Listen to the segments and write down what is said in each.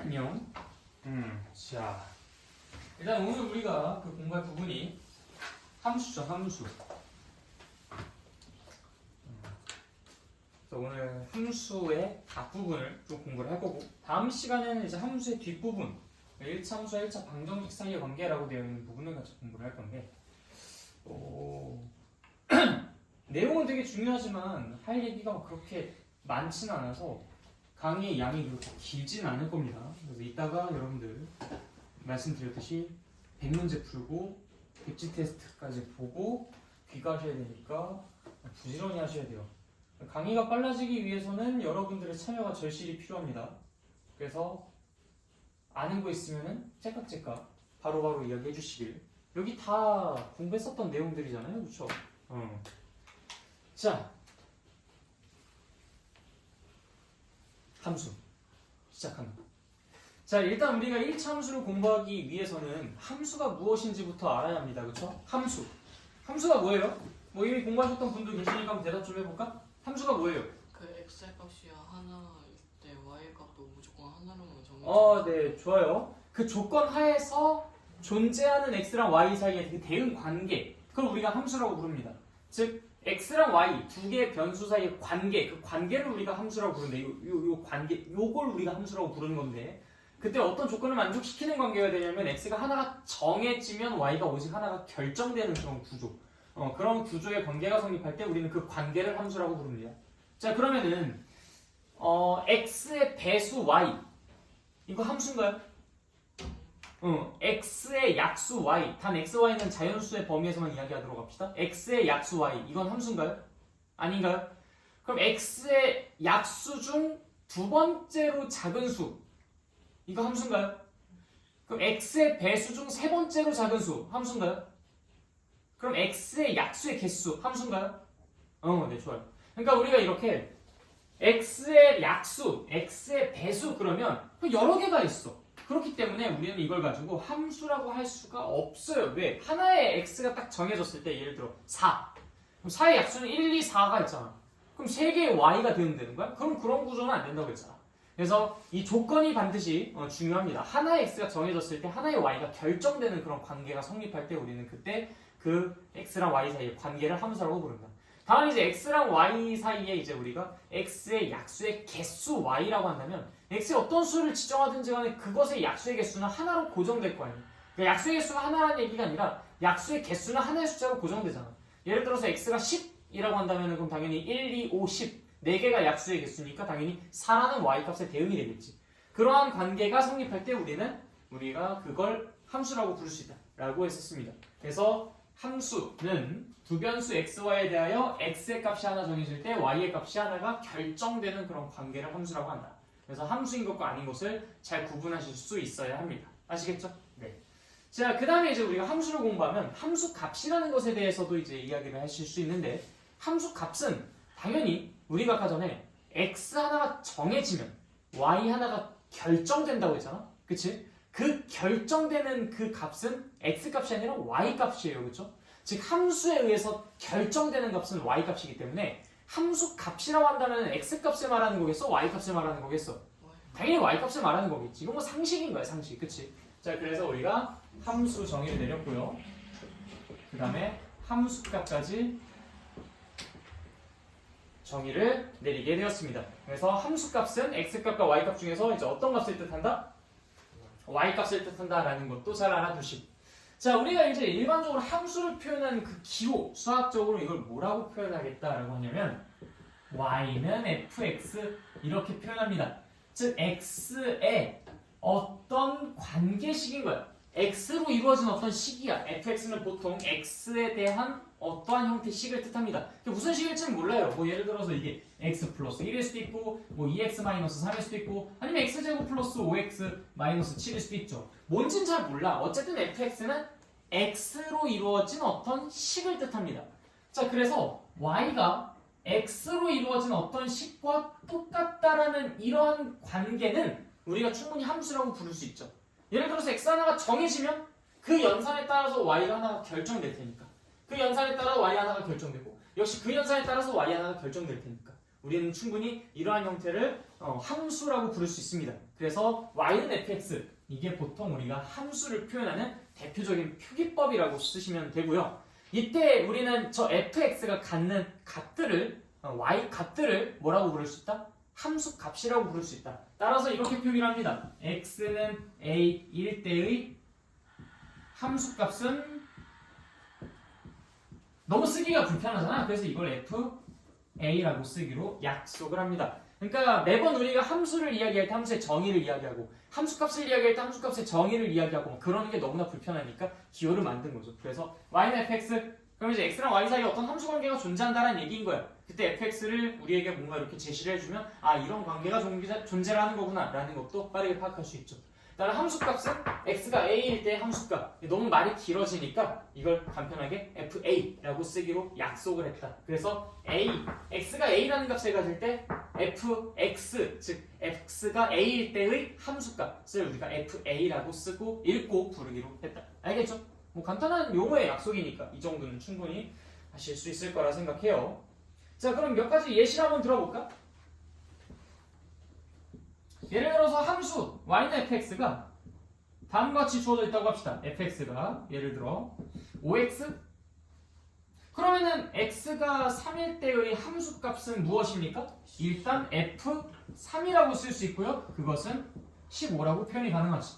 안녕. 자, 일단 오늘 우리가 그 공부할 부분이 함수죠, 함수. 그래서 오늘 함수의 앞부분을 좀 공부를 할 거고, 다음 시간에는 이제 함수의 뒷부분, 1차 함수와 1차 방정식 사이의 관계라고 되어 있는 부분을 같이 공부를 할 건데, 내용은 되게 중요하지만 할 얘기가 그렇게 많지는 않아서 강의의 양이 그렇게 길진 않을 겁니다. 그래서 이따가 여러분들 말씀드렸듯이 100문제 풀고 백지 테스트까지 보고 귀가하셔야 되니까 부지런히 하셔야 돼요. 강의가 빨라지기 위해서는 여러분들의 참여가 절실히 필요합니다. 그래서 아는 거 있으면은 째깍째깍 바로바로 이야기해 주시길. 여기 다 공부했었던 내용들이잖아요, 그렇죠? 자, 함수 시작합니다. 자, 일단 우리가 1차 함수를 공부하기 위해서는 함수가 무엇인지부터 알아야 합니다. 그렇죠? 함수가 뭐예요? 뭐 이미 공부하셨던 분도 계시니까 한번 대답 좀 해볼까? 함수가 뭐예요? 그 x의 값이 하나일 때 y 값도 무조건 하나로만 정해져. 네, 좋아요. 그 조건 하에서 존재하는 x랑 y 사이의 그 대응 관계, 그걸 우리가 함수라고 부릅니다. 즉 x랑 y 두 개의 변수 사이의 관계, 그 관계를 우리가 함수라고 부르는데, 요 관계, 요걸 우리가 함수라고 부르는 건데, 그때 어떤 조건을 만족시키는 관계가 되냐면 x가 하나가 정해지면 y가 오직 하나가 결정되는 그런 구조, 그런 구조의 관계가 성립할 때 우리는 그 관계를 함수라고 부릅니다. 자, 그러면은 x의 배수 y 이거 함수인가요? x의 약수 y, 단 x, y는 자연수의 범위에서만 이야기하도록 합시다. x의 약수 y, 이건 함수인가요? 아닌가요? 그럼 x의 약수 중 두 번째로 작은 수, 이거 함수인가요? 그럼 x의 배수 중 세 번째로 작은 수, 함수인가요? 그럼 x의 약수의 개수, 함수인가요? 네, 좋아요. 그러니까 우리가 이렇게 x의 약수, x의 배수 그러면 여러 개가 있어. 그렇기 때문에 우리는 이걸 가지고 함수라고 할 수가 없어요. 왜? 하나의 x가 딱 정해졌을 때, 예를 들어 4. 그럼 4의 약수는 1, 2, 4가 있잖아. 그럼 3개의 y가 되면 되는 거야? 그럼 그런 구조는 안 된다고 했잖아. 그래서 이 조건이 반드시 중요합니다. 하나의 x가 정해졌을 때 하나의 y가 결정되는 그런 관계가 성립할 때 우리는 그때 그 x랑 y 사이의 관계를 함수라고 부른다. 다만 이제 x랑 y 사이에 이제 우리가 x의 약수의 개수 y라고 한다면 x의 어떤 수를 지정하든지 간에 그것의 약수의 개수는 하나로 고정될 거 아니에요. 그러니까 약수의 개수가 하나라는 얘기가 아니라 약수의 개수는 하나의 숫자로 고정되잖아. 예를 들어서 x가 10이라고 한다면 그럼 당연히 1, 2, 5, 10 4개가 약수의 개수니까 당연히 4라는 y값에 대응이 되겠지. 그러한 관계가 성립할 때 우리가 그걸 함수라고 부를 수 있다 라고 했었습니다. 그래서 함수는 두 변수 xy에 대하여 x의 값이 하나 정해질 때 y의 값이 하나가 결정되는 그런 관계를 함수라고 한다. 그래서 함수인 것과 아닌 것을 잘 구분하실 수 있어야 합니다. 아시겠죠? 네. 자, 그 다음에 이제 우리가 함수를 공부하면 함수 값이라는 것에 대해서도 이제 이야기를 하실 수 있는데, 함수 값은 당연히 우리가 아까 전에 x 하나가 정해지면 y 하나가 결정된다고 했잖아. 그치? 그 결정되는 그 값은 x 값이 아니라 y 값이에요. 그렇죠? 즉 함수에 의해서 결정되는 값은 y 값이기 때문에 함수 값이라고 한다면 x 값을 말하는 거겠어? y 값을 말하는 거겠어? 당연히 y 값을 말하는 거겠지. 이건 뭐 상식인 거야, 상식. 그치? 자, 그래서 우리가 함수 정의를 내렸고요. 그 다음에 함수 값까지 정의를 내리게 되었습니다. 그래서 함수 값은 x 값과 y 값 중에서 이제 어떤 값을 뜻한다? y 값을 뜻한다라는 것도 잘 알아두시고. 자, 우리가 이제 일반적으로 함수를 표현하는 그 기호, 수학적으로 이걸 뭐라고 표현하겠다라고 하냐면 y는 fx 이렇게 표현합니다. 즉 x의 어떤 관계식인 거야. x로 이루어진 어떤 식이야. fx는 보통 x에 대한 어떠한 형태의 식을 뜻합니다. 무슨 식일지는 몰라요. 뭐 예를 들어서 이게 x 플러스 1일 수도 있고, 뭐 2x 마이너스 3일 수도 있고, 아니면 x제곱 플러스 5x 마이너스 7일 수도 있죠. 뭔진 잘 몰라. 어쨌든 fx는 x로 이루어진 어떤 식을 뜻합니다. 자, 그래서 y가 x로 이루어진 어떤 식과 똑같다라는 이러한 관계는 우리가 충분히 함수라고 부를 수 있죠. 예를 들어서 x 하나가 정해지면 그 연산에 따라서 y가 하나가 결정될 테니까, 그 연산에 따라 y 하나가 결정되고, 역시 그 연산에 따라서 y 하나가 결정될 테니까 우리는 충분히 이러한 형태를 함수라고 부를 수 있습니다. 그래서 y는 fx 이게 보통 우리가 함수를 표현하는 대표적인 표기법이라고 쓰시면 되고요. 이때 우리는 저 fx가 갖는 값들을 y 값들을 뭐라고 부를 수 있다? 함수 값이라고 부를 수 있다. 따라서 이렇게 표기를 합니다. x는 a일 때의 함수 값은 너무 쓰기가 불편하잖아. 그래서 이걸 fa라고 쓰기로 약속을 합니다. 그러니까 매번 우리가 함수를 이야기할 때 함수의 정의를 이야기하고 함수값을 이야기할 때 함수값의 정의를 이야기하고 그러는 게 너무나 불편하니까 기호를 만든 거죠. 그래서 y는 fx 그럼 이제 x랑 y 사이에 어떤 함수 관계가 존재한다는 얘기인 거야. 그때 fx를 우리에게 뭔가 이렇게 제시를 해주면 아 이런 관계가 존재를 하는 거구나 라는 것도 빠르게 파악할 수 있죠. 다른 함수값은 x가 a일 때 함수값 너무 말이 길어지니까 이걸 간편하게 fa라고 쓰기로 약속을 했다. 그래서 x가 a라는 값을 가질 때 fx 즉 x가 a일 때의 함수값을 우리가 fa라고 쓰고 읽고 부르기로 했다. 알겠죠? 뭐 간단한 용어의 약속이니까 이 정도는 충분히 하실 수 있을 거라 생각해요. 자 그럼 몇 가지 예시를 한번 들어볼까? 예를 들어서 함수 y는 fx가 다음과 같이 주어져 있다고 합시다. fx가 예를 들어 5x 그러면은 x가 3일 때의 함수값은 무엇입니까? 일단 f3이라고 쓸 수 있고요. 그것은 15라고 표현이 가능하지.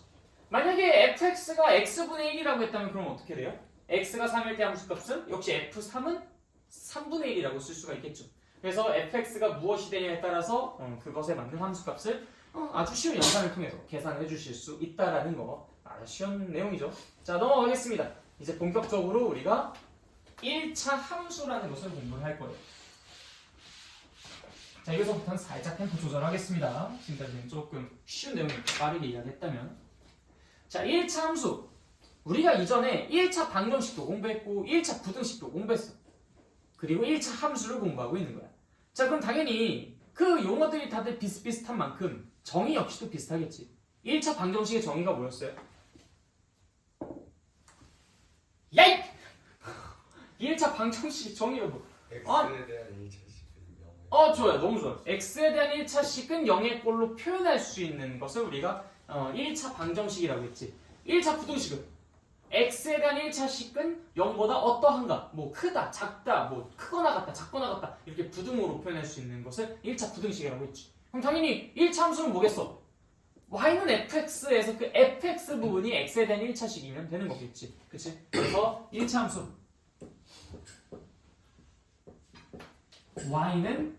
만약에 fx가 x분의 1이라고 했다면 그럼 어떻게 돼요? x가 3일 때 함수값은 역시 f3은 3분의 1이라고 쓸 수가 있겠죠. 그래서 fx가 무엇이 되냐에 따라서 그것에 맞는 함수값을 아주 쉬운 연산을 통해서 계산해 주실 수 있다라는 거 아주 쉬운 내용이죠. 자 넘어가겠습니다. 이제 본격적으로 우리가 1차 함수라는 것을 공부를 할 거예요. 자 여기서부터는 살짝 템포 조절하겠습니다. 지금까지는 조금 쉬운 내용을 빠르게 이야기했다면 자 1차 함수 우리가 이전에 1차 방정식도 공부했고 1차 부등식도 공부했어. 그리고 1차 함수를 공부하고 있는 거야. 자 그럼 당연히 그 용어들이 다들 비슷비슷한 만큼 정의 역시도 비슷하겠지. 1차 방정식의 정의가 뭐였어요? 야이! 1차 방정식 정의가 뭐? x에 대한 1차식은 0. 좋아요. 너무 좋아요. x에 대한 1차식은 0의 꼴로 표현할 수 있는 것을 우리가 1차 방정식이라고 했지. 1차 부등식은 x에 대한 1차식은 0보다 어떠한가? 뭐 크다, 작다, 뭐 크거나 같다, 작거나 같다 이렇게 부등호로 표현할 수 있는 것을 1차 부등식이라고 했지. 그럼 당연히 1차 함수는 뭐겠어? y는 fx에서 그 fx 부분이 x에 대한 1차식이면 되는 거겠지. 그치? 그래서 1차 함수 y는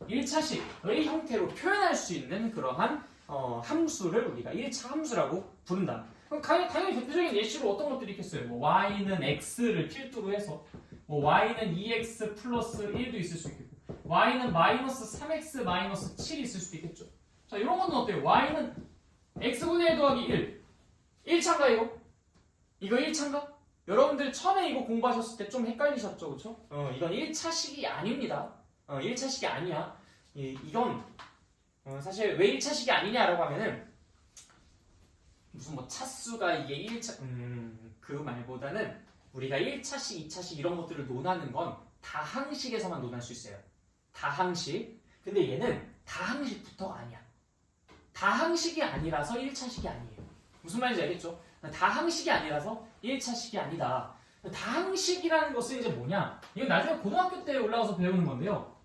1차식의 형태로 표현할 수 있는 그러한 함수를 우리가 1차 함수라고 부른다. 그럼 당연히 대표적인 예시로 어떤 것들이 있겠어요? 뭐 y는 x를 필두로 해서 뭐 y는 2x 플러스 1도 있을 수 있겠고 y는 마이너스 3x 마이너스 7이 있을 수도 있겠죠. 자 이런 거는 어때요? y는 x분의 1 더하기 1 1차인가 이거? 이거 1차인가? 여러분들 처음에 이거 공부하셨을 때 좀 헷갈리셨죠? 그쵸? 이건 1차식이 아닙니다. 1차식이 아니야. 이건 사실 왜 1차식이 아니냐라고 하면은 무슨 뭐 차수가 이게 1차 그 말보다는 우리가 1차식, 2차식 이런 것들을 논하는 건 다항식에서만 논할 수 있어요. 다항식. 근데 얘는 다항식부터가 아니야. 다항식이 아니라서 1차식이 아니에요. 무슨 말인지 알겠죠? 다항식이 아니라서 1차식이 아니다. 다항식이라는 것은 이제 뭐냐? 이건 나중에 고등학교 때 올라가서 배우는 건데요.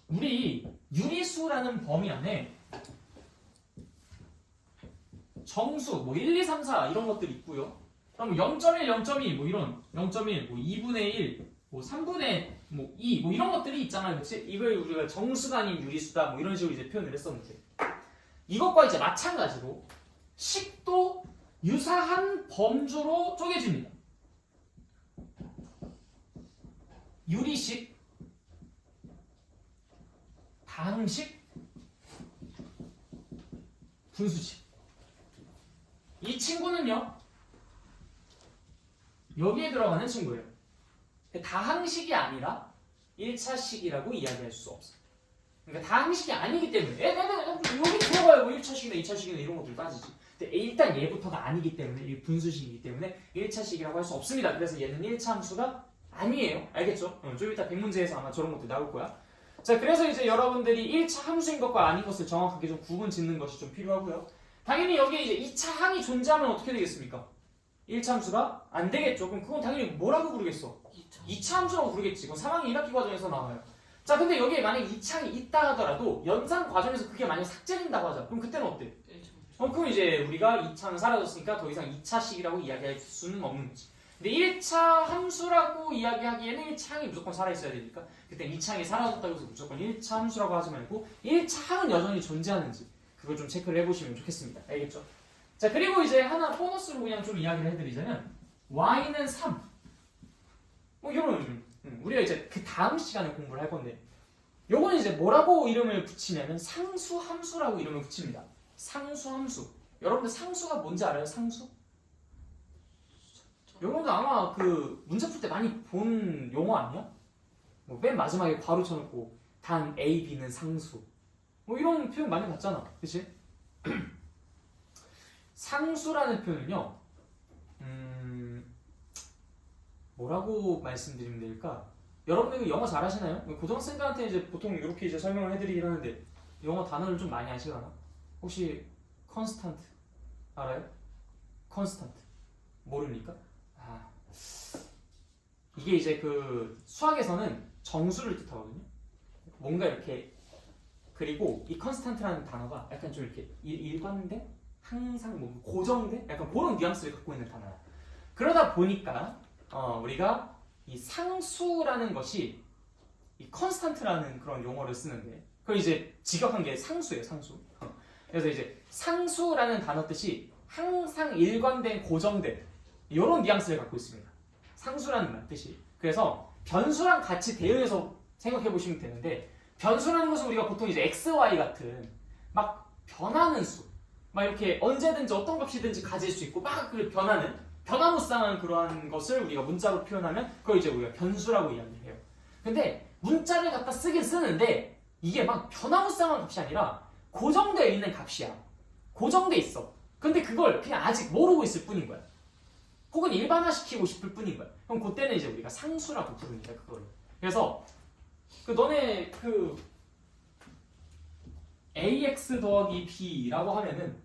우리 유리수라는 범위 안에 정수, 뭐 1, 2, 3, 4 이런 것들이 있고요. 그럼 0.1, 0.2 뭐 이런 0.1, 뭐 2분의 1, 뭐 3분의 뭐 2, 뭐 이런 것들이 있잖아요. 그치? 이걸 우리가 정수가 아닌 유리수다 뭐 이런 식으로 이제 표현을 했었는데 이것과 이제 마찬가지로 식도 유사한 범주로 쪼개집니다. 유리식, 다항식, 분수식. 이 친구는요 여기에 들어가는 친구예요. 다항식이 아니라 1차식이라고 이야기할 수 없어요. 그러니까 다항식이 아니기 때문에 여기 들어가요. 뭐 1차식이나 2차식이나 이런 것들 따지지. 근데 일단 얘부터가 아니기 때문에 이 분수식이기 때문에 1차식이라고 할 수 없습니다. 그래서 얘는 1차 함수가 아니에요. 알겠죠? 좀 이따 100문제에서 아마 저런 것들 나올 거야. 자, 그래서 이제 여러분들이 1차 함수인 것과 아닌 것을 정확하게 좀 구분 짓는 것이 좀 필요하고요. 당연히 여기에 이제 2차 항이 존재하면 어떻게 되겠습니까? 1차 함수가 안 되겠죠. 그럼 그건 당연히 뭐라고 부르겠어? 2차 함수라고 부르겠지. 그건 3학년 1학기 과정에서 나와요. 자, 근데 여기에 만약에 2차항이 있다 하더라도 연산 과정에서 그게 만약에 삭제된다고 하자. 그럼 그때는 어때? 그럼 이제 우리가 2차는 사라졌으니까 더 이상 2차식이라고 이야기할 수는 없는 거지. 근데 1차 함수라고 이야기하기에는 1차항이 무조건 살아있어야 되니까 그때 2차항이 사라졌다고 해서 무조건 1차 함수라고 하지 말고 1차항은 여전히 존재하는지 그걸 좀 체크를 해보시면 좋겠습니다. 알겠죠? 자, 그리고 이제 하나 보너스로 그냥 좀 이야기를 해드리자면 y는 3 뭐 이런 우리가 이제 그 다음 시간에 공부를 할 건데 요거는 이제 뭐라고 이름을 붙이냐면 상수함수라고 이름을 붙입니다. 상수함수. 여러분들 상수가 뭔지 알아요? 상수? 여러분들 아마 그 문제 풀 때 많이 본 용어 아니야? 뭐 맨 마지막에 괄호 쳐놓고 단 A, B는 상수. 뭐 이런 표현 많이 봤잖아. 그치? 상수라는 표현은요. 뭐라고 말씀드리면 될까? 여러분들 영어 잘하시나요? 고등학생들한테 이제 보통 이렇게 이제 설명을 해드리긴 하는데 영어 단어를 좀 많이 아시려나? 혹시 컨스탄트 알아요? 컨스탄트 모릅니까? 아, 이게 이제 그 수학에서는 정수를 뜻하거든요. 뭔가 이렇게 그리고 이 컨스탄트라는 단어가 약간 좀 이렇게 일관된 항상 뭐 고정된 약간 그런 뉘앙스를 갖고 있는 단어야. 그러다 보니까 우리가 이 상수라는 것이 이 컨스탄트라는 그런 용어를 쓰는데 그걸 이제 직역한 게 상수예요, 상수. 그래서 이제 상수라는 단어 뜻이 항상 일관된 고정된 이런 뉘앙스를 갖고 있습니다. 상수라는 뜻이. 그래서 변수랑 같이 대응해서 생각해 보시면 되는데 변수라는 것은 우리가 보통 이제 x, y 같은 막 변하는 수, 막 이렇게 언제든지 어떤 값이든지 가질 수 있고 막 그 변하는 변화무쌍한 그러한 것을 우리가 문자로 표현하면 그걸 이제 우리가 변수라고 이야기해요. 근데 문자를 갖다 쓰긴 쓰는데 이게 막 변화무쌍한 값이 아니라 고정되어 있는 값이야. 고정돼 있어. 근데 그걸 그냥 아직 모르고 있을 뿐인 거야. 혹은 일반화시키고 싶을 뿐인 거야. 그럼 그때는 이제 우리가 상수라고 부릅니다. 그거를. 그래서 그 너네 그 ax 더하기 b라고 하면은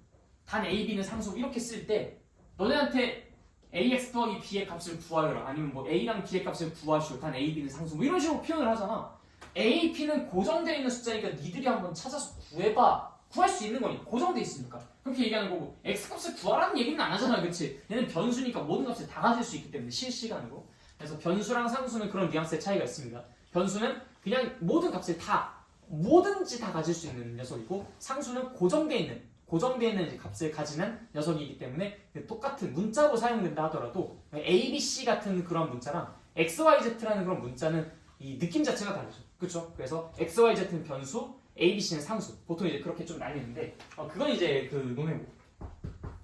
단 a, b는 상수 이렇게 쓸 때 너네한테 ax 더하기 b의 값을 구하여라 아니면 뭐 a랑 b의 값을 구하시오 단 a, b는 상수 뭐 이런 식으로 표현을 하잖아. a, b는 고정되어 있는 숫자니까 니들이 한번 찾아서 구해봐. 구할 수 있는 거니까 고정돼 있으니까 그렇게 얘기하는 거고 x 값을 구하라는 얘기는 안 하잖아. 그치? 얘는 변수니까 모든 값을 다 가질 수 있기 때문에 실시간으로. 그래서 변수랑 상수는 그런 뉘앙스의 차이가 있습니다. 변수는 그냥 모든 값을 다 뭐든지 다 가질 수 있는 녀석이고 상수는 고정되어 있는 이제 값을 가지는 녀석이기 때문에 똑같은 문자로 사용된다 하더라도 A, B, C 같은 그런 문자랑 X, Y, Z라는 그런 문자는 이 느낌 자체가 다르죠. 그렇죠? 그래서 X, Y, Z는 변수, A, B, C는 상수. 보통 이제 그렇게 좀 나뉘는데 그건 이제 그 논외고.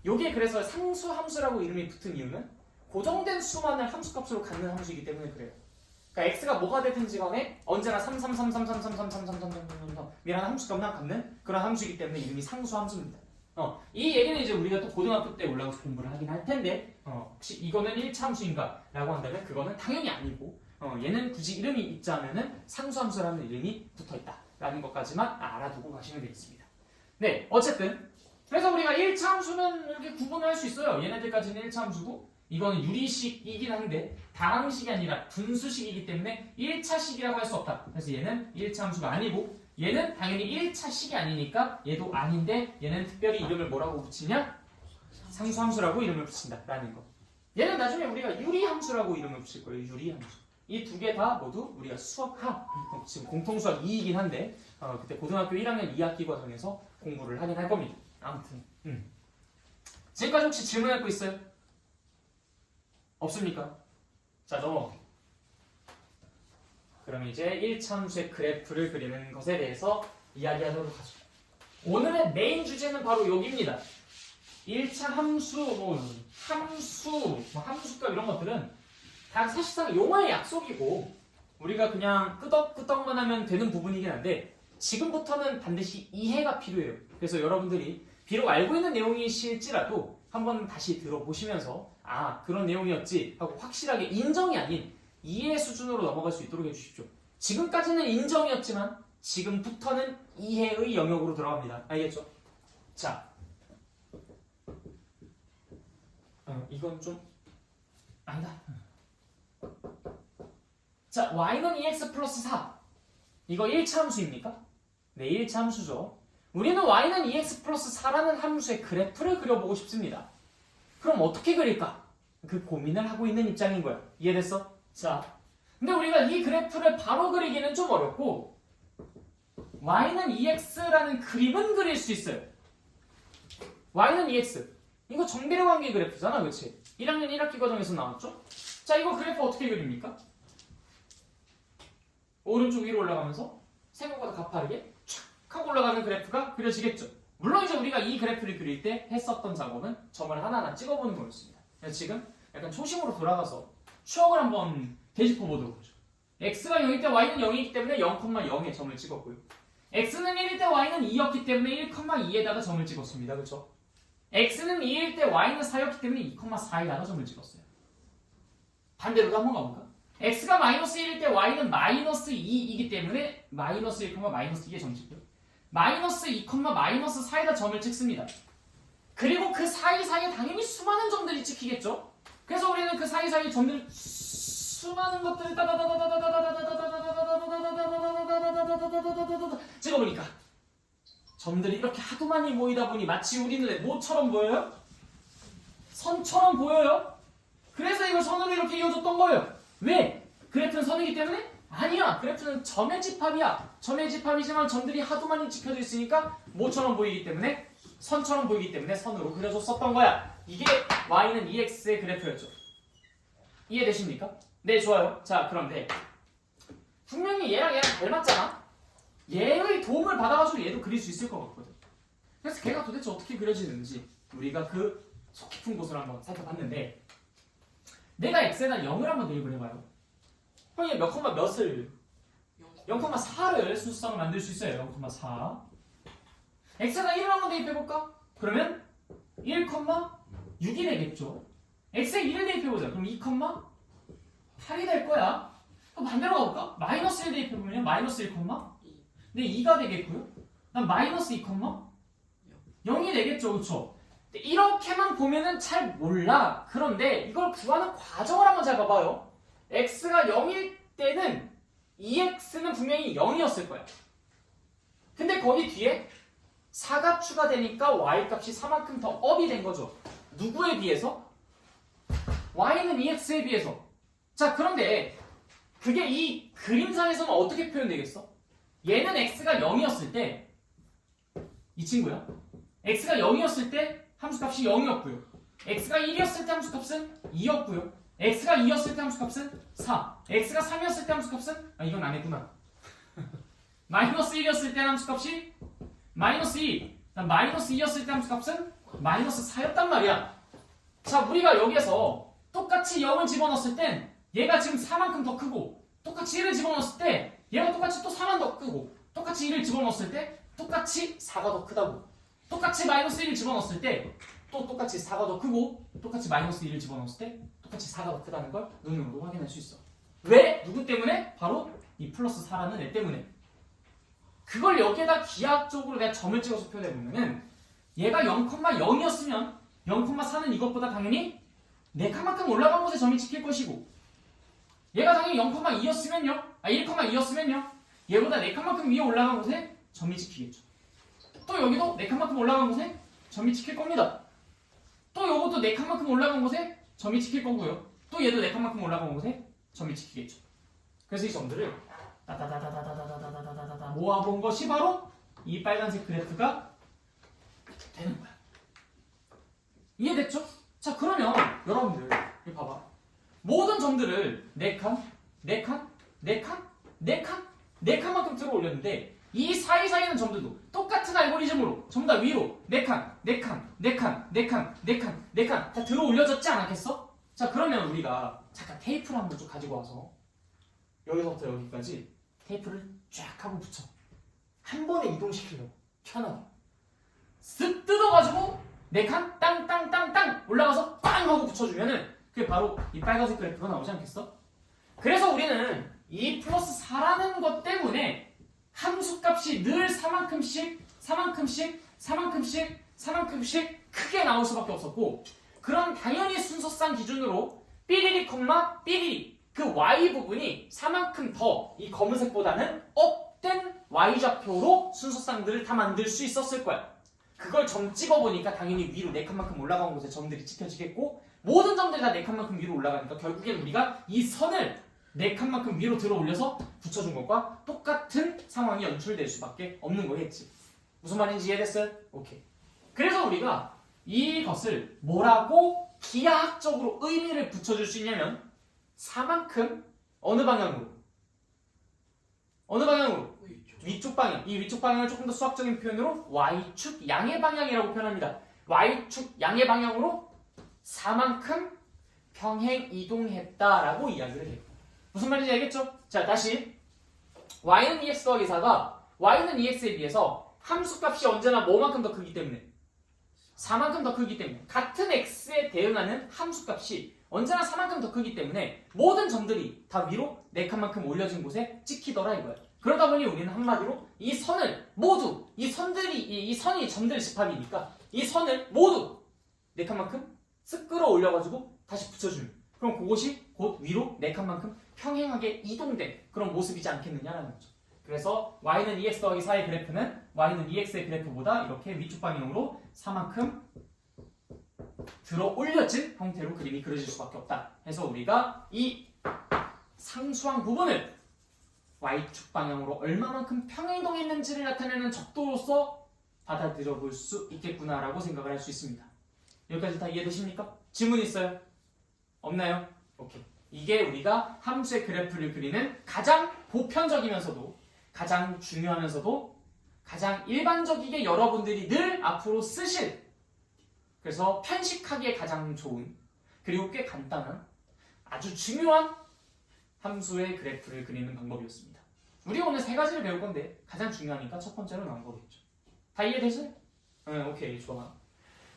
요게 그래서 상수 함수라고 이름이 붙은 이유는 고정된 수만을 함수값으로 갖는 함수이기 때문에 그래요. 그러니까 x가 뭐가 되든지 간에 언제나 3이라는 함수값만 갖는 그런 함수이기 때문에 이름이 상수 함수입니다. 이 얘기는 이제 우리가 또 고등학교 때 올라가서 공부를 하긴 할 텐데 혹시 이거는 1차 함수인가? 라고 한다면 그거는 당연히 아니고 얘는 굳이 이름이 있자면은 상수 함수라는 이름이 붙어있다 라는 것까지만 알아두고 가시면 되겠습니다. 네, 어쨌든 그래서 우리가 1차 함수는 이렇게 구분을 할 수 있어요. 얘네들까지는 1차 함수고 이거는 유리식이긴 한데 다항식이 아니라 분수식이기 때문에 1차식이라고 할 수 없다. 그래서 얘는 1차 함수가 아니고 얘는 당연히 1차식이 아니니까 얘도 아닌데 얘는 특별히 이름을 뭐라고 붙이냐? 상수함수라고 이름을 붙인다 라는 거. 얘는 나중에 우리가 유리함수라고 이름을 붙일 거예요. 유리함수. 이 두 개 다 모두 우리가 수학학 지금 공통수학 2이긴 한데 그때 고등학교 1학년 2학기 과정에서 공부를 하긴 할 겁니다. 아무튼 지금까지 혹시 질문할 거 있어요? 없습니까? 자, 넘어가. 그럼 이제 1차 함수의 그래프를 그리는 것에 대해서 이야기하도록 하죠. 오늘의 메인 주제는 바로 여기입니다. 1차 함수, 함수값 이런 것들은 다 사실상 용어의 약속이고 우리가 그냥 끄덕끄덕만 하면 되는 부분이긴 한데 지금부터는 반드시 이해가 필요해요. 그래서 여러분들이 비록 알고 있는 내용이실지라도 한번 다시 들어보시면서 그런 내용이었지 하고 확실하게 인정이 아닌 이해 수준으로 넘어갈 수 있도록 해주십시오. 지금까지는 인정이었지만 지금부터는 이해의 영역으로 들어갑니다. 알겠죠? 자, 이건 좀 아니다. 자, y는 2x 플러스 4. 이거 1차 함수입니까? 네, 1차 함수죠. 우리는 y는 2x 플러스 4라는 함수의 그래프를 그려보고 싶습니다. 그럼 어떻게 그릴까? 그 고민을 하고 있는 입장인 거야. 이해됐어? 자, 근데 우리가 이 그래프를 바로 그리기는 좀 어렵고 y는 2x라는 그림은 그릴 수 있어요. y는 2x. 이거 정비례 관계 그래프잖아, 그치? 1학년 1학기 과정에서 나왔죠? 자, 이거 그래프 어떻게 그립니까? 오른쪽 위로 올라가면서 생각보다 가파르게 촥 하고 올라가는 그래프가 그려지겠죠. 물론 이제 우리가 이 그래프를 그릴 때 했었던 작업은 점을 하나하나 찍어보는 거였습니다. 그래서 지금 약간 초심으로 돌아가서 추억을 한번 되짚어 보도록 하죠. x가 0일 때 y는 0이기 때문에 0,0에 점을 찍었고요. x는 1일 때 y는 2였기 때문에 1,2에다가 점을 찍었습니다. 그렇죠? x는 2일 때 y는 4였기 때문에 2,4에다가 점을 찍었어요. 반대로도 한번 가볼까? x가 마이너스 1일 때 y는 마이너스 2이기 때문에 마이너스 1, 마이너스 2에 점 찍고요. 마이너스 2, 마이너스 4에다 점을 찍습니다. 그리고 그 사이사이에 당연히 수많은 점들이 찍히겠죠? 그래서 우리는 그 사이사이 점들 수많은 것들을 찍어보니까 점들이 이렇게 하도 많이 모이다 보니 마치 우리 눈에 뭐처럼 보여요? 선처럼 보여요? 그래서 이걸 선으로 이렇게 이어줬던 거예요. 왜? 그래프는 선이기 때문에? 아니야. 그래프는 점의 집합이야. 점의 집합이지만 점들이 하도 많이 찍혀져 있으니까 뭐처럼 보이기 때문에? 선처럼 보이기 때문에 선으로 그려줬었던 거야. 이게 y는 2x의 그래프였죠. 이해되십니까? 네, 좋아요. 자, 그런데 분명히 얘랑 닮았잖아? 얘의 도움을 받아가지고 얘도 그릴 수 있을 것 같거든. 그래서 걔가 도대체 어떻게 그려지는지 우리가 그 속 깊은 곳을 한번 살펴봤는데 내가 x에다 0을 한번 대입을 해봐요. 그럼 얘 몇 콤마 몇을 0,4를 순수성을 만들 수 있어요. 0,4 x에다 1을 한번 대입해볼까? 그러면 1,6이 되겠죠. x에 1을 대입해보자. 그럼 2,8이 될 거야. 그럼 반대로 가볼까? 마이너스 1 대입해보면 마이너스 1, 네, 2가 되겠고요. 난 마이너스 2,0이 되겠죠. 그쵸? 이렇게만 보면은 잘 몰라. 그런데 이걸 구하는 과정을 한번 잘 봐봐요. x가 0일 때는 2x는 분명히 0이었을 거야. 근데 거기 뒤에 4가 추가되니까 y 값이 4만큼 더 업이 된 거죠. 누구에 비해서? y는 2x에 비해서. 자, 그런데 그게 이 그림상에서는 어떻게 표현되겠어? 얘는 x가 0이었을 때 이 친구야. x가 0이었을 때 함수값이 0이었고요. x가 1이었을 때 함수값은 2였고요. x가 2였을 때 함수값은 4. x가 3이었을 때 함수값은 이건 안 했구나. 마이너스 1이었을 때 함수값이 마이너스 2. 마이너스 2였을 때 함수값은 마이너스 4였단 말이야. 자, 우리가 여기에서 똑같이 0을 집어넣었을 땐 얘가 지금 4만큼 더 크고 똑같이 1을 집어넣었을 때 얘가 똑같이 또 4만 더 크고 똑같이 1을 집어넣었을 때 똑같이 4가 더 크다고. 똑같이 마이너스 1을 집어넣었을 때 또 똑같이 4가 더 크고 똑같이 마이너스 1을 집어넣었을 때 똑같이 4가 더 크다는 걸 눈으로 확인할 수 있어. 왜? 누구 때문에? 바로 이 플러스 4라는 애 때문에. 그걸 여기에다 기하학적으로 내가 점을 찍어서 표현해보면은 얘가 0,0이었으면 0,4는 이것보다 당연히 4칸만큼 올라간 곳에 점이 찍힐 것이고 얘가 당연히 0,2였으면요 1,2였으면요 얘보다 4칸만큼 위에 올라간 곳에 점이 찍히겠죠. 또 여기도 4칸만큼 올라간 곳에 점이 찍힐 겁니다. 또 요것도 4칸만큼 올라간 곳에 점이 찍힐 거고요. 또 얘도 4칸만큼 올라간 곳에 점이 찍히겠죠. 그래서 이 점들을 따다다다다다다다다다다다 모아본 것이 바로 이 빨간색 그래프가 되는 거야. 이해됐죠? 자, 그러면 여러분들 여기 봐봐. 모든 점들을 4칸, 4칸, 4칸, 4칸, 4칸만큼 들어 올렸는데 이 사이사이는 점들도 똑같은 알고리즘으로 전부 다 위로 4칸, 4칸, 4칸, 4칸, 4칸, 4칸 다 들어 올려졌지 않았겠어? 자, 그러면 우리가 잠깐 테이프를 한번 좀 가지고 와서 여기서부터 여기까지 테이프를 쫙 하고 붙여. 한 번에 이동시키려고 편하게 쓱 뜯어가지고 4칸 땅땅땅땅 올라가서 빵 하고 붙여주면은 그게 바로 이 빨간색 그래프가 나오지 않겠어? 그래서 우리는 이 플러스 4라는 것 때문에 함수값이 늘 4만큼씩 크게 나올 수밖에 없었고, 그럼 당연히 순서상 기준으로 삐리리 콤마 삐리리 그 y 부분이 4만큼 더 이 검은색보다는 업된 y좌표로 순서상들을 다 만들 수 있었을 거야. 그걸 점 찍어보니까 당연히 위로 4칸만큼 올라간 곳에 점들이 찍혀지겠고, 모든 점들이 다 4칸만큼 위로 올라가니까 결국엔 우리가 이 선을 4칸만큼 위로 들어 올려서 붙여준 것과 똑같은 상황이 연출될 수밖에 없는 거겠지. 무슨 말인지 이해됐어요? 오케이. 그래서 우리가 이것을 뭐라고 기하학적으로 의미를 붙여줄 수 있냐면 4만큼 어느 방향으로? 어느 방향으로? 위쪽 방향. 이 위쪽 방향을 조금 더 수학적인 표현으로 y축 양의 방향이라고 표현합니다. y축 양의 방향으로 4만큼 평행 이동했다라고 이야기를 해요. 무슨 말인지 알겠죠? 자, 다시 y는 2x 더하기 4가 y는 2x에 비해서 함수값이 언제나 뭐만큼 더 크기 때문에 4만큼 더 크기 때문에 같은 x에 대응하는 함수값이 언제나 4만큼 더 크기 때문에 모든 점들이 다 위로 4칸만큼 올려진 곳에 찍히더라 이거야. 그러다 보니 우리는 한마디로 이 선을 모두 이 선이 점들 집합이니까 이 선을 모두 4칸만큼 쓱 끌어올려가지고 다시 붙여주면 그럼 그곳이 곧 위로 4칸만큼 평행하게 이동된 그런 모습이지 않겠느냐라는 거죠. 그래서 y는 2x 더하기 4의 그래프는 y는 2x의 그래프보다 이렇게 위쪽 방향으로 4만큼 들어 올려진 형태로 그림이 그려질 수밖에 없다. 해서 우리가 이 상수항 부분을 y축 방향으로 얼마만큼 평행이동했는지를 나타내는 적도로서 받아들여 볼 수 있겠구나라고 생각을 할 수 있습니다. 여기까지 다 이해되십니까? 질문 있어요? 없나요? 오케이. 이게 우리가 함수의 그래프를 그리는 가장 보편적이면서도 가장 중요하면서도 가장 일반적이게 여러분들이 늘 앞으로 쓰실, 그래서 편식하기에 가장 좋은, 그리고 꽤 간단한 아주 중요한 함수의 그래프를 그리는 방법이었습니다. 우리가 오늘 3가지를 배울 건데 가장 중요하니까 첫 번째로 나온 거겠죠. 다 이해되세요? 오케이, 좋아.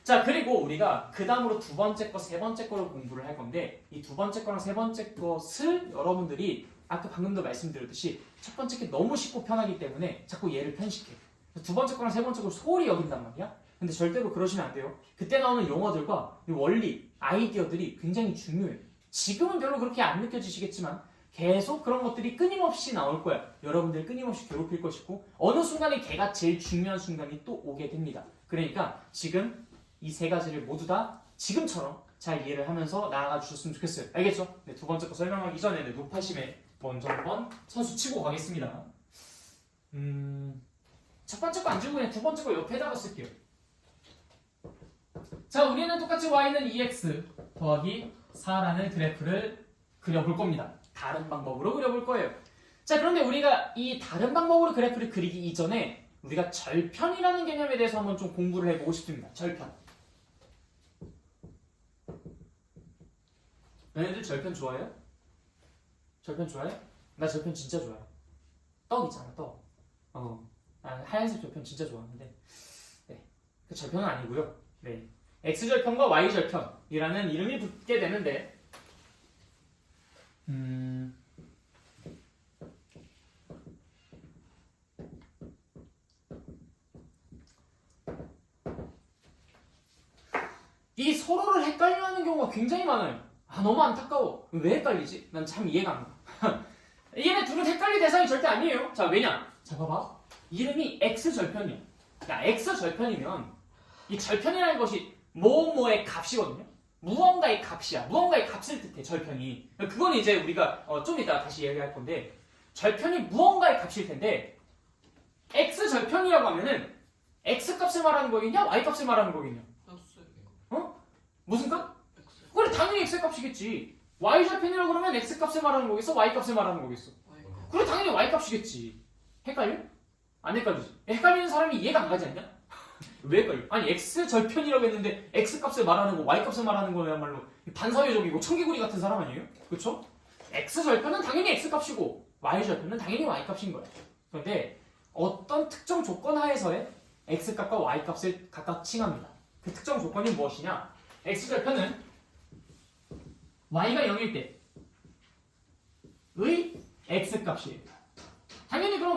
자, 그리고 우리가 그 다음으로 두 번째 거, 세 번째 거를 공부를 할 건데 이 두 번째 거랑 세 번째 것을 여러분들이 아까 방금도 말씀드렸듯이 첫 번째 게 너무 쉽고 편하기 때문에 자꾸 얘를 편식해. 두 번째 거랑 세 번째 걸 소홀히 여긴단 말이야. 근데 절대로 그러시면 안 돼요. 그때 나오는 용어들과 이 원리, 아이디어들이 굉장히 중요해요. 지금은 별로 그렇게 안 느껴지시겠지만 계속 그런 것들이 끊임없이 나올 거야. 여러분들 끊임없이 괴롭힐 것이고 어느 순간에 걔가 제일 중요한 순간이 또 오게 됩니다. 그러니까 지금 이 3가지를 모두 다 지금처럼 잘 이해를 하면서 나아가 주셨으면 좋겠어요. 알겠죠? 네, 두 번째 거 설명하기 전에 노파심에 먼저 한번 선수 치고 가겠습니다. 첫 번째 거 안 주고 그냥 두 번째 거 옆에다가 쓸게요. 자, 우리는 똑같이 y는 2x 더하기 4라는 그래프를 그려볼 겁니다. 다른 방법으로 그려볼 거예요. 자, 그런데 우리가 이 다른 방법으로 그래프를 그리기 이전에 우리가 절편이라는 개념에 대해서 한번 좀 공부를 해보고 싶습니다. 절편. 너네들 절편 좋아해요? 절편 좋아해? 나 절편 진짜 좋아해. 떡 있잖아, 떡. 나 하얀색 절편 진짜 좋아하는데, 네, 그 절편은 아니고요. 네, x절편과 y절편이라는 이름이 붙게 되는데, 이 서로를 헷갈려하는 경우가 굉장히 많아요. 너무 안타까워. 왜 헷갈리지? 난 참 이해가 안 가. 얘네 둘은 헷갈릴 대상이 절대 아니에요. 자, 왜냐? 자, 봐봐. 이름이 x절편이야. 야, x절편이면 이 절편이라는 것이 뭐뭐의 값이거든요. 무언가의 값이야. 무언가의 값을 뜻해, 절편이. 그건 이제 우리가 좀 이따 다시 얘기할 건데, 절편이 무언가의 값일 텐데, x절편이라고 하면은 x값을 말하는 거겠냐? y값을 말하는 거겠냐? 무슨 값? 그래, 당연히 x값이겠지. y절편이라고 그러면 x값을 말하는 거겠어? y값을 말하는 거겠어? 그래, 당연히 y값이겠지. 헷갈려? 안 헷갈리지? 헷갈리는 사람이 이해가 안 가지 않냐? 왜 헷갈려? 아니, x절편이라고 했는데 x값을 말하는 거, y값을 말하는 거야말로 반사회적이고 청개구리 같은 사람 아니에요? 그쵸? x절편은 당연히 x값이고 y절편은 당연히 y값인 거야. 그런데 어떤 특정 조건 하에서의 x값과 y값을 각각 칭합니다. 그 특정 조건이 무엇이냐? x절편은 y가 0일 때의 x값이에요. 당연히 그럼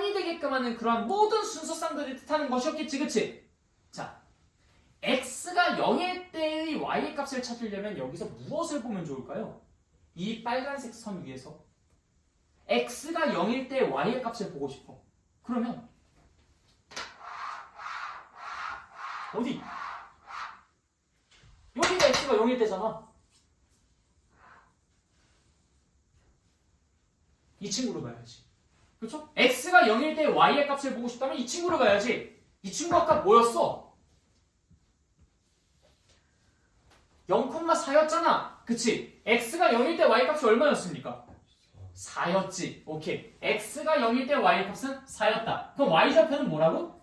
3이 되게끔 하는 그러한 모든 순서쌍들을 뜻하는 것이었겠지, 그치? 자, x가 0일 때의 y의 값을 찾으려면 여기서 무엇을 보면 좋을까요? 이 빨간색 선 위에서 x가 0일 때 y의 값을 보고 싶어. 그러면 어디? 여기가 x가 0일 때잖아. 이 친구로 가야지. 그렇죠? x가 0일 때 y의 값을 보고 싶다면 이 친구로 가야지. 이 친구 아까 뭐였어? 0,4였잖아. 그치? x가 0일 때 y 값이 얼마였습니까? 4였지. 오케이. x가 0일 때 y 값은 4였다. 그럼 y좌표는 뭐라고?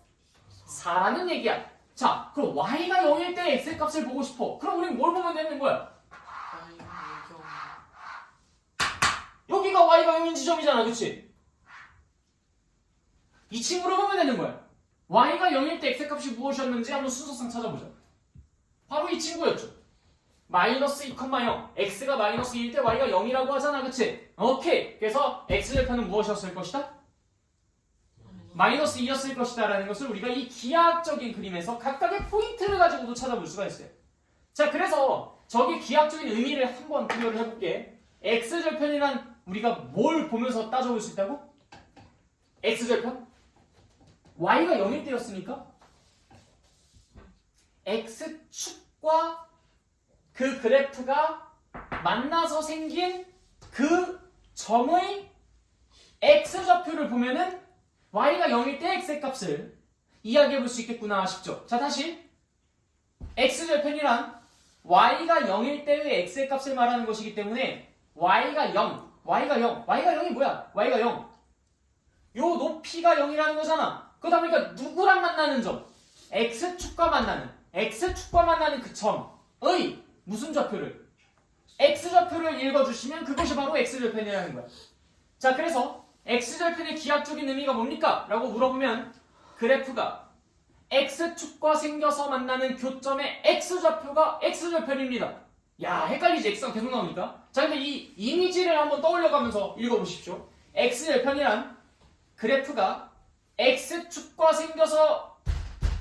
4라는 얘기야. 자, 그럼 y가 0일 때 x 값을 보고 싶어. 그럼 우린 뭘 보면 되는 거야? 여기가 y가 0인 지점이잖아. 그치? 이 친구로 보면 되는 거야. y가 0일 때 x 값이 무엇이었는지 한번 순서상 찾아보자. 바로 이 친구였죠. 마이너스 2,0 x가 마이너스 1일 때 y가 0이라고 하잖아. 그치? 오케이. 그래서 x절편은 무엇이었을 것이다? 마이너스 2였을 것이다 라는 것을 우리가 이 기하학적인 그림에서 각각의 포인트를 가지고도 찾아볼 수가 있어요. 자, 그래서 저기 기하학적인 의미를 한번 부여를 해볼게. x절편이란 우리가 뭘 보면서 따져볼 수 있다고? x절편? y가 0일 때였으니까 x축과 그 그래프가 만나서 생긴 그 점의 x좌표를 보면은 y가 0일 때 x의 값을 이야기해 볼 수 있겠구나 싶죠? 자, 다시 x절편이란 y가 0일 때의 x의 값을 말하는 것이기 때문에 y가 0, y가 0이 뭐야? y가 0. 요 높이가 0이라는 거잖아. 그러다 보니까 누구랑 만나는 점? x축과 만나는 그 점의 무슨 좌표를? x좌표를 읽어주시면 그것이 바로 x절편이라는 거야. 자, 그래서 x절편의 기하학적인 의미가 뭡니까? 라고 물어보면 그래프가 x축과 생겨서 만나는 교점의 x좌표가 x절편입니다. 야, 헷갈리지? x가 계속 나오니까. 자, 근데 이 이미지를 한번 떠올려가면서 읽어보십시오. x절편이란 그래프가 x축과 생겨서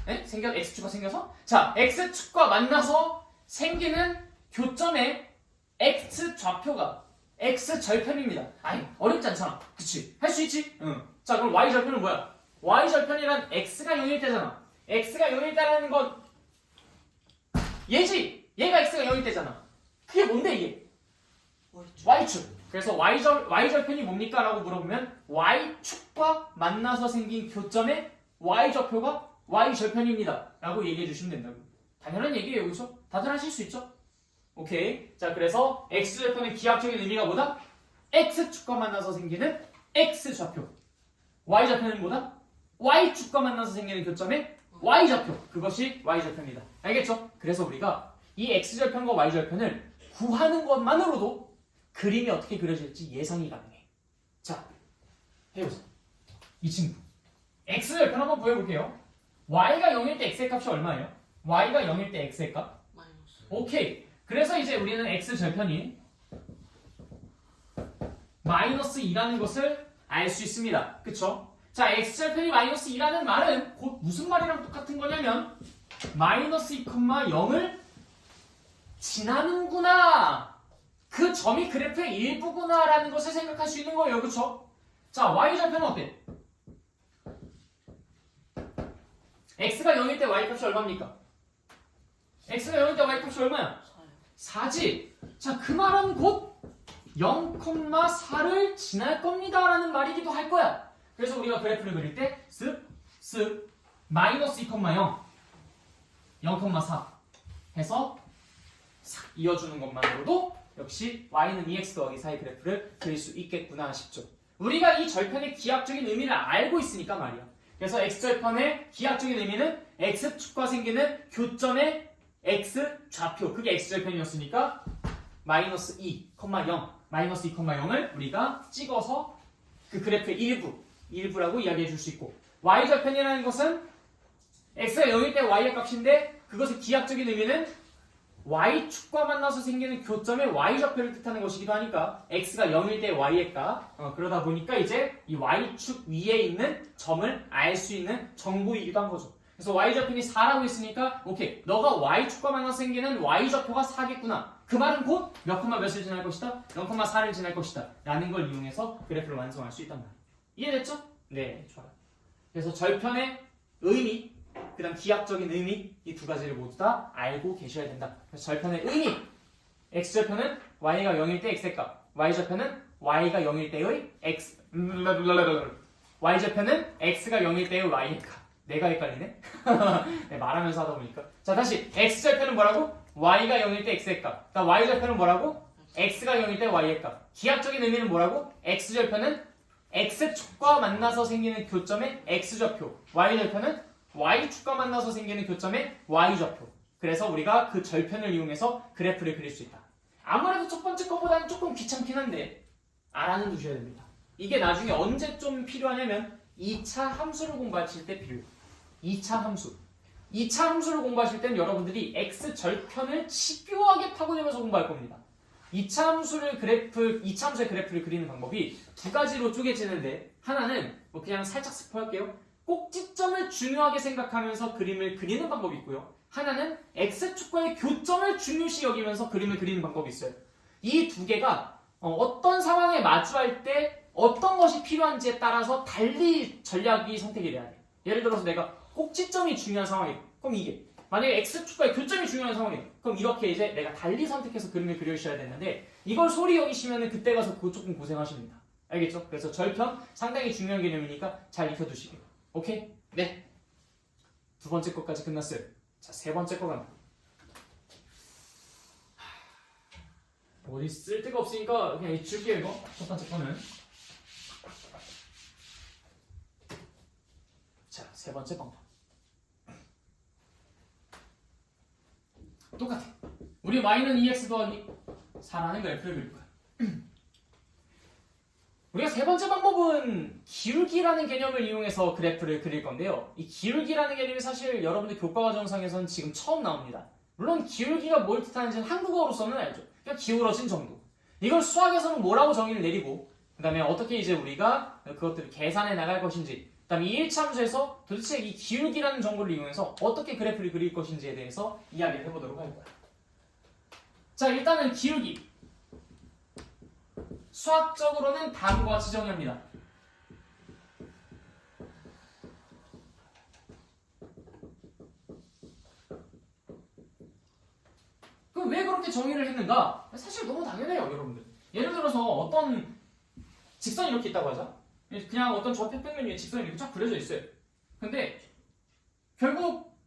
x축과 생겨서? 자, x축과 만나서 생기는 교점의 x좌표가 x절편입니다. 아니, 어렵지 않잖아. 그치? 할 수 있지? 응. 자, 그럼 y절편은 뭐야? y절편이란 x가 0일 때잖아. x가 0일 때라는 건 얘지! 얘가 x가 0일 때잖아. 그게 뭔데 이게? y축. 그래서 y절편이 뭡니까? 라고 물어보면 y축과 만나서 생긴 교점의 y좌표가 y절편입니다. 라고 얘기해 주시면 된다고. 당연한 얘기예요. 그렇죠? 다들 하실 수 있죠? 오케이. 자, 그래서 x절편의 기하학적인 의미가 뭐다? x축과 만나서 생기는 x좌표. y좌표는 뭐다? y축과 만나서 생기는 교점의 y좌표. 그것이 y절편이다. 알겠죠? 그래서 우리가 이 x절편과 y절편을 구하는 것만으로도 그림이 어떻게 그려질지 예상이 가능해. 자, 해보자. 이 친구. x절편 한번 구해볼게요. y가 0일 때 x의 값이 얼마예요? y가 0일 때 x의 값? 마이너스. 오케이. 그래서 이제 우리는 x절편이 마이너스 2라는 것을 알 수 있습니다. 그쵸? 자, x절편이 마이너스 2라는 말은 곧 무슨 말이랑 똑같은 거냐면 마이너스 2,0을 지나는구나. 그 점이 그래프의 일부구나 라는 것을 생각할 수 있는 거예요. 그쵸? 자, y절편은 어때? x가 0일 때 y값이 얼마입니까? x가 0일 때 y값이 얼마야? 4요. 4지. 자, 그 말은 곧 0,4를 지날 겁니다 라는 말이기도 할 거야. 그래서 우리가 그래프를 그릴 때 쓱 마이너스 2,0 0,4 해서 싹 이어주는 것만으로도 역시 y는 2x 더하기 4의 그래프를 그릴 수 있겠구나 싶죠. 우리가 이 절편의 기하학적인 의미를 알고 있으니까 말이야. 그래서 x절편의 기하학적인 의미는 x축과 생기는 교점의 x좌표, 그게 x절편이었으니까 마이너스 2,0 마이너스 2,0을 우리가 찍어서 그 그래프의 일부라고 이야기해 줄 수 있고, y절편이라는 것은 x가 0일 때 y의 값인데 그것의 기하학적인 의미는 y축과 만나서 생기는 교점의 y좌표를 뜻하는 것이기도 하니까 x가 0일 때 y의 값, 그러다 보니까 이제 이 y축 위에 있는 점을 알 수 있는 정보이기도 한 거죠. 그래서 y좌표이 4라고 했으니까 오케이, 너가 y축과 만나서 생기는 y좌표가 4겠구나. 그 말은 곧 몇 콤마 몇을 지날 것이다? 0,4를 지날 것이다 라는 걸 이용해서 그래프를 완성할 수 있단 말이에요. 이해됐죠? 네, 좋아요. 그래서 절편의 의미, 그 다음 기하학적인 의미, 이 두 가지를 모두 다 알고 계셔야 된다. 그래서 절편의 의미, x절편은 y가 0일 때 x의 값, y절편은 y가 0일 때의 x, y절편은 x가 0일 때의 y의 값. 내가 헷갈리네? 네, 말하면서 하다 보니까. 자, 다시 x절편은 뭐라고? y가 0일 때 x의 값. 그다음 y절편은 뭐라고? x가 0일 때 y의 값. 기하학적인 의미는 뭐라고? x절편은 x축과 만나서 생기는 교점의 x좌표, y절편은 y축과 만나서 생기는 교점의 y좌표. 그래서 우리가 그 절편을 이용해서 그래프를 그릴 수 있다. 아무래도 첫 번째 거보다는 조금 귀찮긴 한데 알아는 두셔야 됩니다. 이게 나중에 언제 좀 필요하냐면 2차 함수를 공부하실 때 필요해요. 2차 함수. 2차 함수를 공부하실 때는 여러분들이 x절편을 집요하게 파고들면서 공부할 겁니다. 2차 함수의 그래프를 그리는 방법이 두 가지로 쪼개지는데, 하나는 뭐 그냥 살짝 스포할게요. 꼭지점을 중요하게 생각하면서 그림을 그리는 방법이 있고요. 하나는 x축과의 교점을 중요시 여기면서 그림을 그리는 방법이 있어요. 이 두 개가 어떤 상황에 마주할 때 어떤 것이 필요한지에 따라서 달리 전략이 선택이 돼야 돼. 예를 들어서 내가 꼭지점이 중요한 상황이에요. 그럼 이게. 만약에 x축과의 교점이 중요한 상황이에요. 그럼 이렇게 이제 내가 달리 선택해서 그림을 그려주셔야 되는데, 이걸 소리 여기시면 그때 가서 조금 고생하십니다. 알겠죠? 그래서 절편 상당히 중요한 개념이니까 잘 익혀두시게요. 오케이? 네. 두 번째 것까지 끝났어요. 자, 세 번째 거 갑니다. 어디 쓸 데가 없으니까 그냥 줄게요, 이거. 첫 번째 거는. 자, 세 번째 방법. 똑같아. 우리 y는 2x 더하기 4라는 그래프를 그릴 거야. 우리가 세 번째 방법은 기울기라는 개념을 이용해서 그래프를 그릴 건데요. 이 기울기라는 개념이 사실 여러분들 교과과정상에서는 지금 처음 나옵니다. 물론 기울기가 뭘 뜻하는지는 한국어로서는 알죠. 그냥 기울어진 정도. 이걸 수학에서는 뭐라고 정의를 내리고, 그 다음에 어떻게 이제 우리가 그것들을 계산해 나갈 것인지, 그 다음에 2일차 함수에서 도대체 이 기울기라는 정보를 이용해서 어떻게 그래프를 그릴 것인지에 대해서 이야기를 해보도록 할 거야. 자, 일단은 기울기. 수학적으로는 다음과 같이 정의합니다. 그럼 왜 그렇게 정의를 했는가? 사실 너무 당연해요, 여러분들. 예를 들어서 어떤 직선이 이렇게 있다고 하자. 그냥 어떤 좌표평면 위에 직선이 이렇게 쫙 그려져 있어요. 근데 결국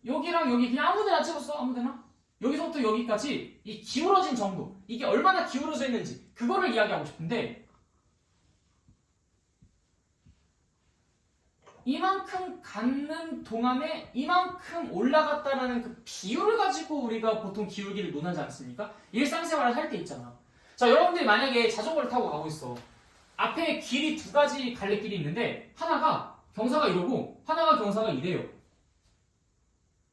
여기랑 여기 그냥 아무데나 찍었어, 아무데나. 여기서부터 여기까지 이 기울어진 정도, 이게 얼마나 기울어져 있는지 그거를 이야기하고 싶은데, 이만큼 갖는 동안에 이만큼 올라갔다라는 그 비율을 가지고 우리가 보통 기울기를 논하지 않습니까? 일상생활을 할 때 있잖아. 자, 여러분들이 만약에 자전거를 타고 가고 있어. 앞에 길이 두 가지 갈래길이 있는데 하나가 경사가 이러고 하나가 경사가 이래요.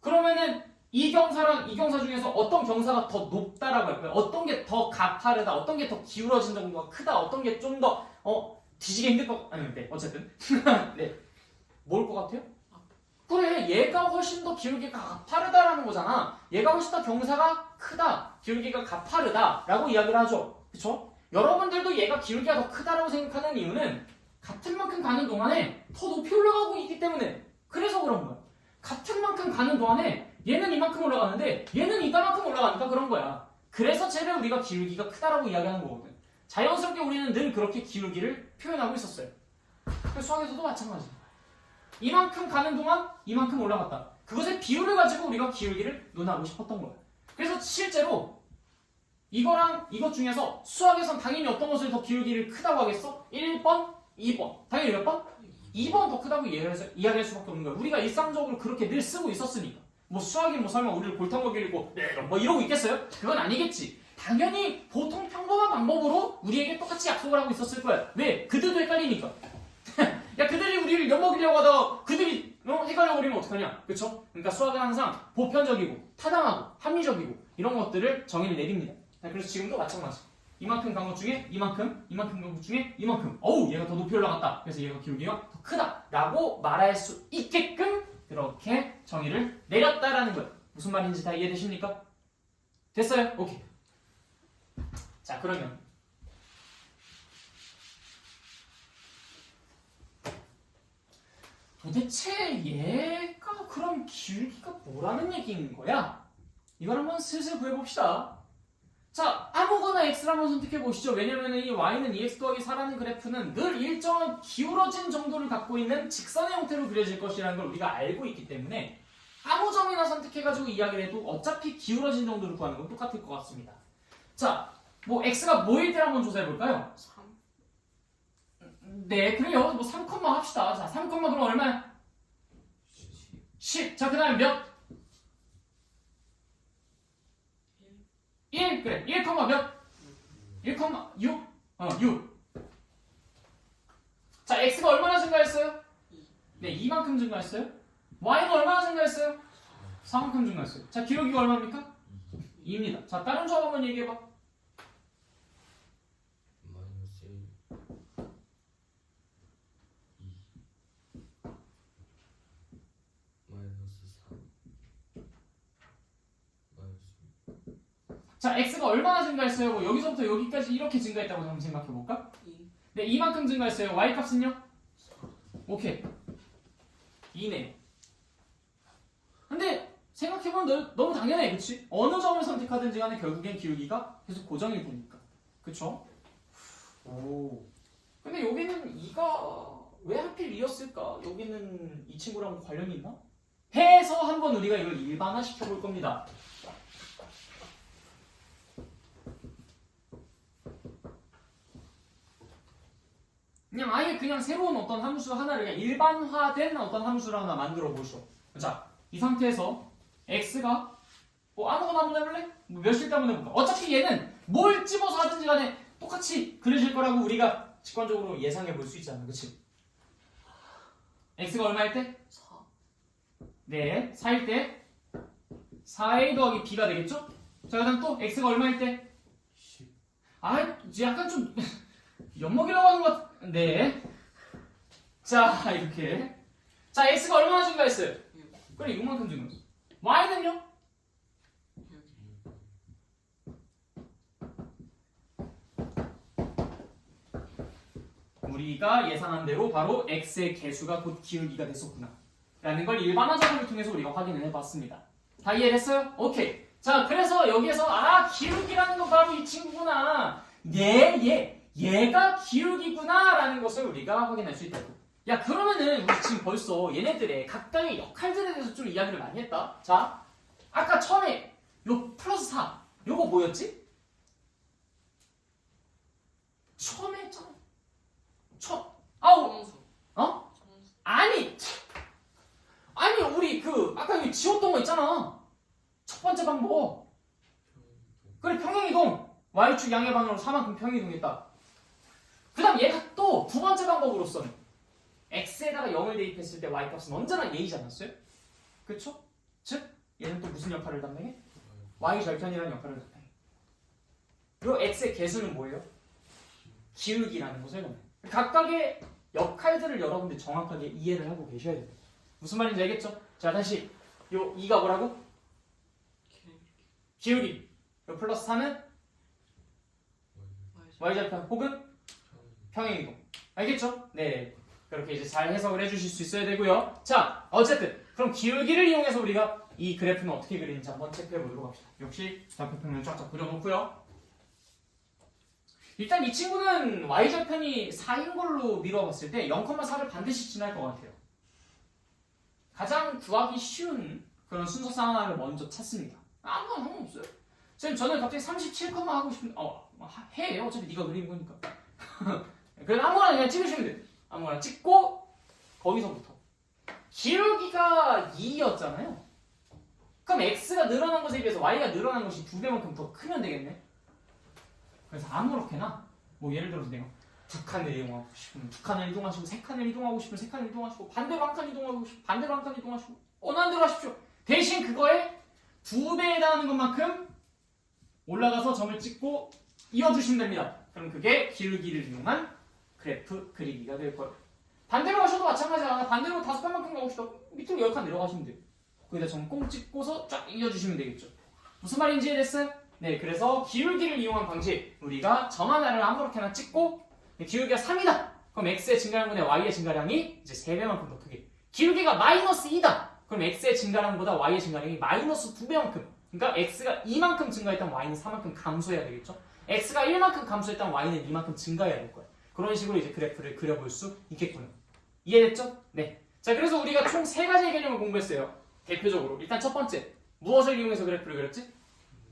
그러면은 이 경사랑 이 경사 중에서 어떤 경사가 더 높다라고 할까요? 어떤 게 더 가파르다, 어떤 게 더 기울어진 정도가 크다, 어떤 게 좀 더 뒤지게 힘들 것 아니 네 어쨌든 네 뭘 것 같아요? 그래 얘가 훨씬 더 기울기가 가파르다라는 거잖아. 얘가 훨씬 더 경사가 크다, 기울기가 가파르다라고 이야기를 하죠. 그쵸? 여러분들도 얘가 기울기가 더 크다라고 생각하는 이유는 같은 만큼 가는 동안에 더 높이 올라가고 있기 때문에 그래서 그런 거야. 같은 만큼 가는 동안에 얘는 이만큼 올라가는데 얘는 이만큼 올라가니까 그런 거야. 그래서 쟤를 우리가 기울기가 크다라고 이야기하는 거거든. 자연스럽게 우리는 늘 그렇게 기울기를 표현하고 있었어요. 수학에서도 마찬가지. 이만큼 가는 동안 이만큼 올라갔다. 그것의 비율을 가지고 우리가 기울기를 논하고 싶었던 거야. 그래서 실제로 이거랑 이것 중에서 수학에선 당연히 어떤 것을 더 기울기를 크다고 하겠어? 1번, 2번. 당연히 몇 번? 2번 더 크다고 이야기할 수밖에 없는 거야. 우리가 일상적으로 그렇게 늘 쓰고 있었으니까. 뭐 수학이 뭐 설마 우리를 골탕 먹이고 뭐 이러고 있겠어요? 그건 아니겠지. 당연히 보통 평범한 방법으로 우리에게 똑같이 약속을 하고 있었을 거야. 왜? 그들도 헷갈리니까. 야 그들이 우리를 엿먹이려고 하다가 그들이 헷갈려 버리면 어떡하냐? 그쵸? 그러니까 수학은 항상 보편적이고 타당하고 합리적이고 이런 것들을 정의를 내립니다. 그래서 지금도 마찬가지. 이만큼 간 것 중에 이만큼 간 것 중에 이만큼. 어우 얘가 더 높이 올라갔다. 그래서 얘가 기울기가 더 크다라고 말할 수 있게끔 그렇게 정의를 내렸다라는 거예요. 무슨 말인지 다 이해되십니까? 됐어요? 오케이. 자 그러면 도대체 얘가 그럼 기울기가 뭐라는 얘기인 거야? 이걸 한번 슬슬 구해봅시다. 자, 아무거나 x를 한번 선택해보시죠. 왜냐면 이 y는 2x 더하기 4라는 그래프는 늘 일정한 기울어진 정도를 갖고 있는 직선의 형태로 그려질 것이라는 걸 우리가 알고 있기 때문에 아무 점이나 선택해가지고 이야기를 해도 어차피 기울어진 정도를 구하는 건 똑같을 것 같습니다. 자, 뭐 x가 뭐일 때 한번 조사해볼까요? 3. 네, 그래요. 뭐 3, 합시다. 자, 3, 그럼 얼마야? 10. 자, 그 다음에 몇? 1. 그래. 1, 몇? 1,6? 6. 자, x가 얼마나 증가했어요? 2. 네, 2만큼 증가했어요. y는 얼마나 증가했어요? 4만큼 증가했어요. 자, 기울기가 얼마입니까? 2입니다. 자, 다른 조합 한번 얘기해봐. 마이너스 1 2 마이너스 3 마이너스 자, x가 얼마나 증가했어요? 뭐 여기서부터 여기까지 이렇게 증가했다고 한번 생각해볼까? 2. 네, 이만큼 증가했어요. y 값은요? 오케이. 2네. 근데 생각해보면 너무 당연해, 그치? 어느 점을 선택하든지 간에 결국엔 기울기가 계속 고정일 테니까. 그쵸? 오. 근데 여기는 2가 왜 하필 2였을까? 여기는 이 친구랑 관련이 있나? 해서 한번 우리가 이걸 일반화 시켜볼 겁니다. 그냥 아예 그냥 새로운 어떤 함수 하나를 그냥 일반화된 어떤 함수를 하나 만들어 보시오. 자, 이 상태에서 x가 뭐 아무거나 한번 해볼래? 뭐 몇일 때 한번 해볼까? 어차피 얘는 뭘 집어서 하든지 간에 똑같이 그려질 거라고 우리가 직관적으로 예상해 볼 수 있잖아. 그치? x가 얼마일 때? 4. 네, 4일 때 4a 더하기 b가 되겠죠? 자, 그 다음 또 x가 얼마일 때? 10 아, 약간 좀 엿먹이려고 하는 것 같... 네. 자, 이렇게. 자, x가 얼마나 증가했어요? 6. 그래, 6만큼 증가했어. y는요? 6. 우리가 예상한 대로 바로 x의 개수가 곧 기울기가 됐었구나 라는 걸 일반화 작업을 통해서 우리가 확인을 해봤습니다. 다 이해됐어요? 오케이. 자, 그래서 여기에서 기울기라는 건 바로 이 친구구나. 얘가 기울기구나 라는 것을 우리가 확인할 수 있다고. 야, 그러면은 우리 지금 벌써 얘네들의 각각의 역할들에 대해서 좀 이야기를 많이 했다. 자, 아까 처음에 요 플러스 4 요거 뭐였지? 처음에 했잖아. 청수. 어? 청수. 아니 우리 아까 여기 지웠던 거 있잖아. 첫 번째 방법. 그래, 평행이동. y축 양의 방향으로 4만큼 평이동했다. 그 다음 얘가 또 두 번째 방법으로서는 x에다가 0을 대입했을 때 y값은 언제나 예이지 않았어요? 그쵸? 즉 얘는 또 무슨 역할을 담당해? y절편이라는 역할을 담당해. 요 x의 개수는 뭐예요? 기울기라는 것을 담당해. 각각의 역할들을 여러분들 정확하게 이해를 하고 계셔야 돼요. 무슨 말인지 알겠죠? 자 다시 요 2가 뭐라고? 기울기. 요 플러스 4는 y절편 혹은 평행이동. 알겠죠? 네. 그렇게 이제 잘 해석을 해주실 수 있어야 되고요. 자 어쨌든 그럼 기울기를 이용해서 우리가 이 그래프는 어떻게 그리는지 한번 체크해 보도록 합시다. 역시 좌표평면 쫙쫙 그려놓고요. 일단 이 친구는 y절편이 4인 걸로 미뤄봤을 때 0,4를 반드시 지날 것 같아요. 가장 구하기 쉬운 그런 순서상 하나를 먼저 찾습니다. 아무거나 상관없어요. 선생님 저는 갑자기 37, 하고 싶은데 해. 어차피 네가 그리는 거니까. 그래서 아무거나 그냥 찍으시면 돼요. 아무거나 찍고 거기서부터 기울기가 2였잖아요. 그럼 x가 늘어난 것에 비해서 y가 늘어난 것이 2배만큼 더 크면 되겠네. 그래서 아무렇게나 뭐 예를 들어서 내가 두 칸을 이동하고 싶으면 두 칸을 이동하시고 세 칸을 이동하고 싶으면 세 칸을 이동하시고 반대로 한 칸 이동하고 싶으면 반대로 한 칸 이동하시고 어느 대로 하십시오. 대신 그거에 2배에 해당하는 것만큼 올라가서 점을 찍고 이어주시면 됩니다. 그럼 그게 기울기를 이용한 그래프 그리기가 될 거예요. 반대로 가셔도 마찬가지야. 반대로 5칸만큼 가고 싶다. 밑으로 10칸 내려가시면 돼요. 거기다 점 꽁 찍고서 쫙 이어주시면 되겠죠. 무슨 말인지 이해됐어요? 네, 그래서 기울기를 이용한 방식. 우리가 점 하나를 아무렇게나 찍고 기울기가 3이다. 그럼 x의 증가량분의 y의 증가량이 이제 3배만큼 더 크게. 기울기가 마이너스 2다. 그럼 x의 증가량보다 y의 증가량이 마이너스 2배만큼. 그러니까 x가 2만큼 증가했다면 y는 4만큼 감소해야 되겠죠. x가 1만큼 감소했다면 y는 2만큼 증가해야 될 거예요. 그런 식으로 이제 그래프를 그려볼 수 있겠군요. 이해됐죠? 네. 자, 그래서 우리가 총 3가지의 개념을 공부했어요. 대표적으로. 일단 첫 번째, 무엇을 이용해서 그래프를 그렸지?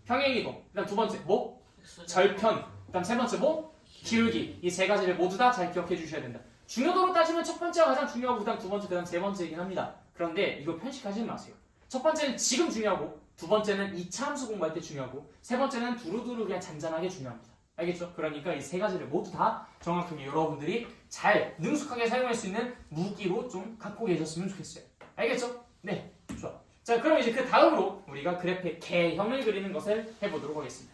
평행이동. 그다음 두 번째, 뭐? 절편. 그다음 세 번째, 뭐? 기울기. 이 3가지를 모두 다 잘 기억해 주셔야 된다. 중요도로 따지면 첫 번째가 가장 중요하고 그다음 두 번째, 그다음 세 번째이긴 합니다. 그런데 이거 편식하지 마세요. 첫 번째는 지금 중요하고 두 번째는 2차 함수 공부할 때 중요하고 세 번째는 두루두루 그냥 잔잔하게 중요합니다. 알겠죠? 그러니까 이 3가지를 모두 다 정확하게 여러분들이 잘 능숙하게 사용할 수 있는 무기로 좀 갖고 계셨으면 좋겠어요. 알겠죠? 네, 좋아. 자, 그럼 이제 그 다음으로 우리가 그래프의 개형을 그리는 것을 해보도록 하겠습니다.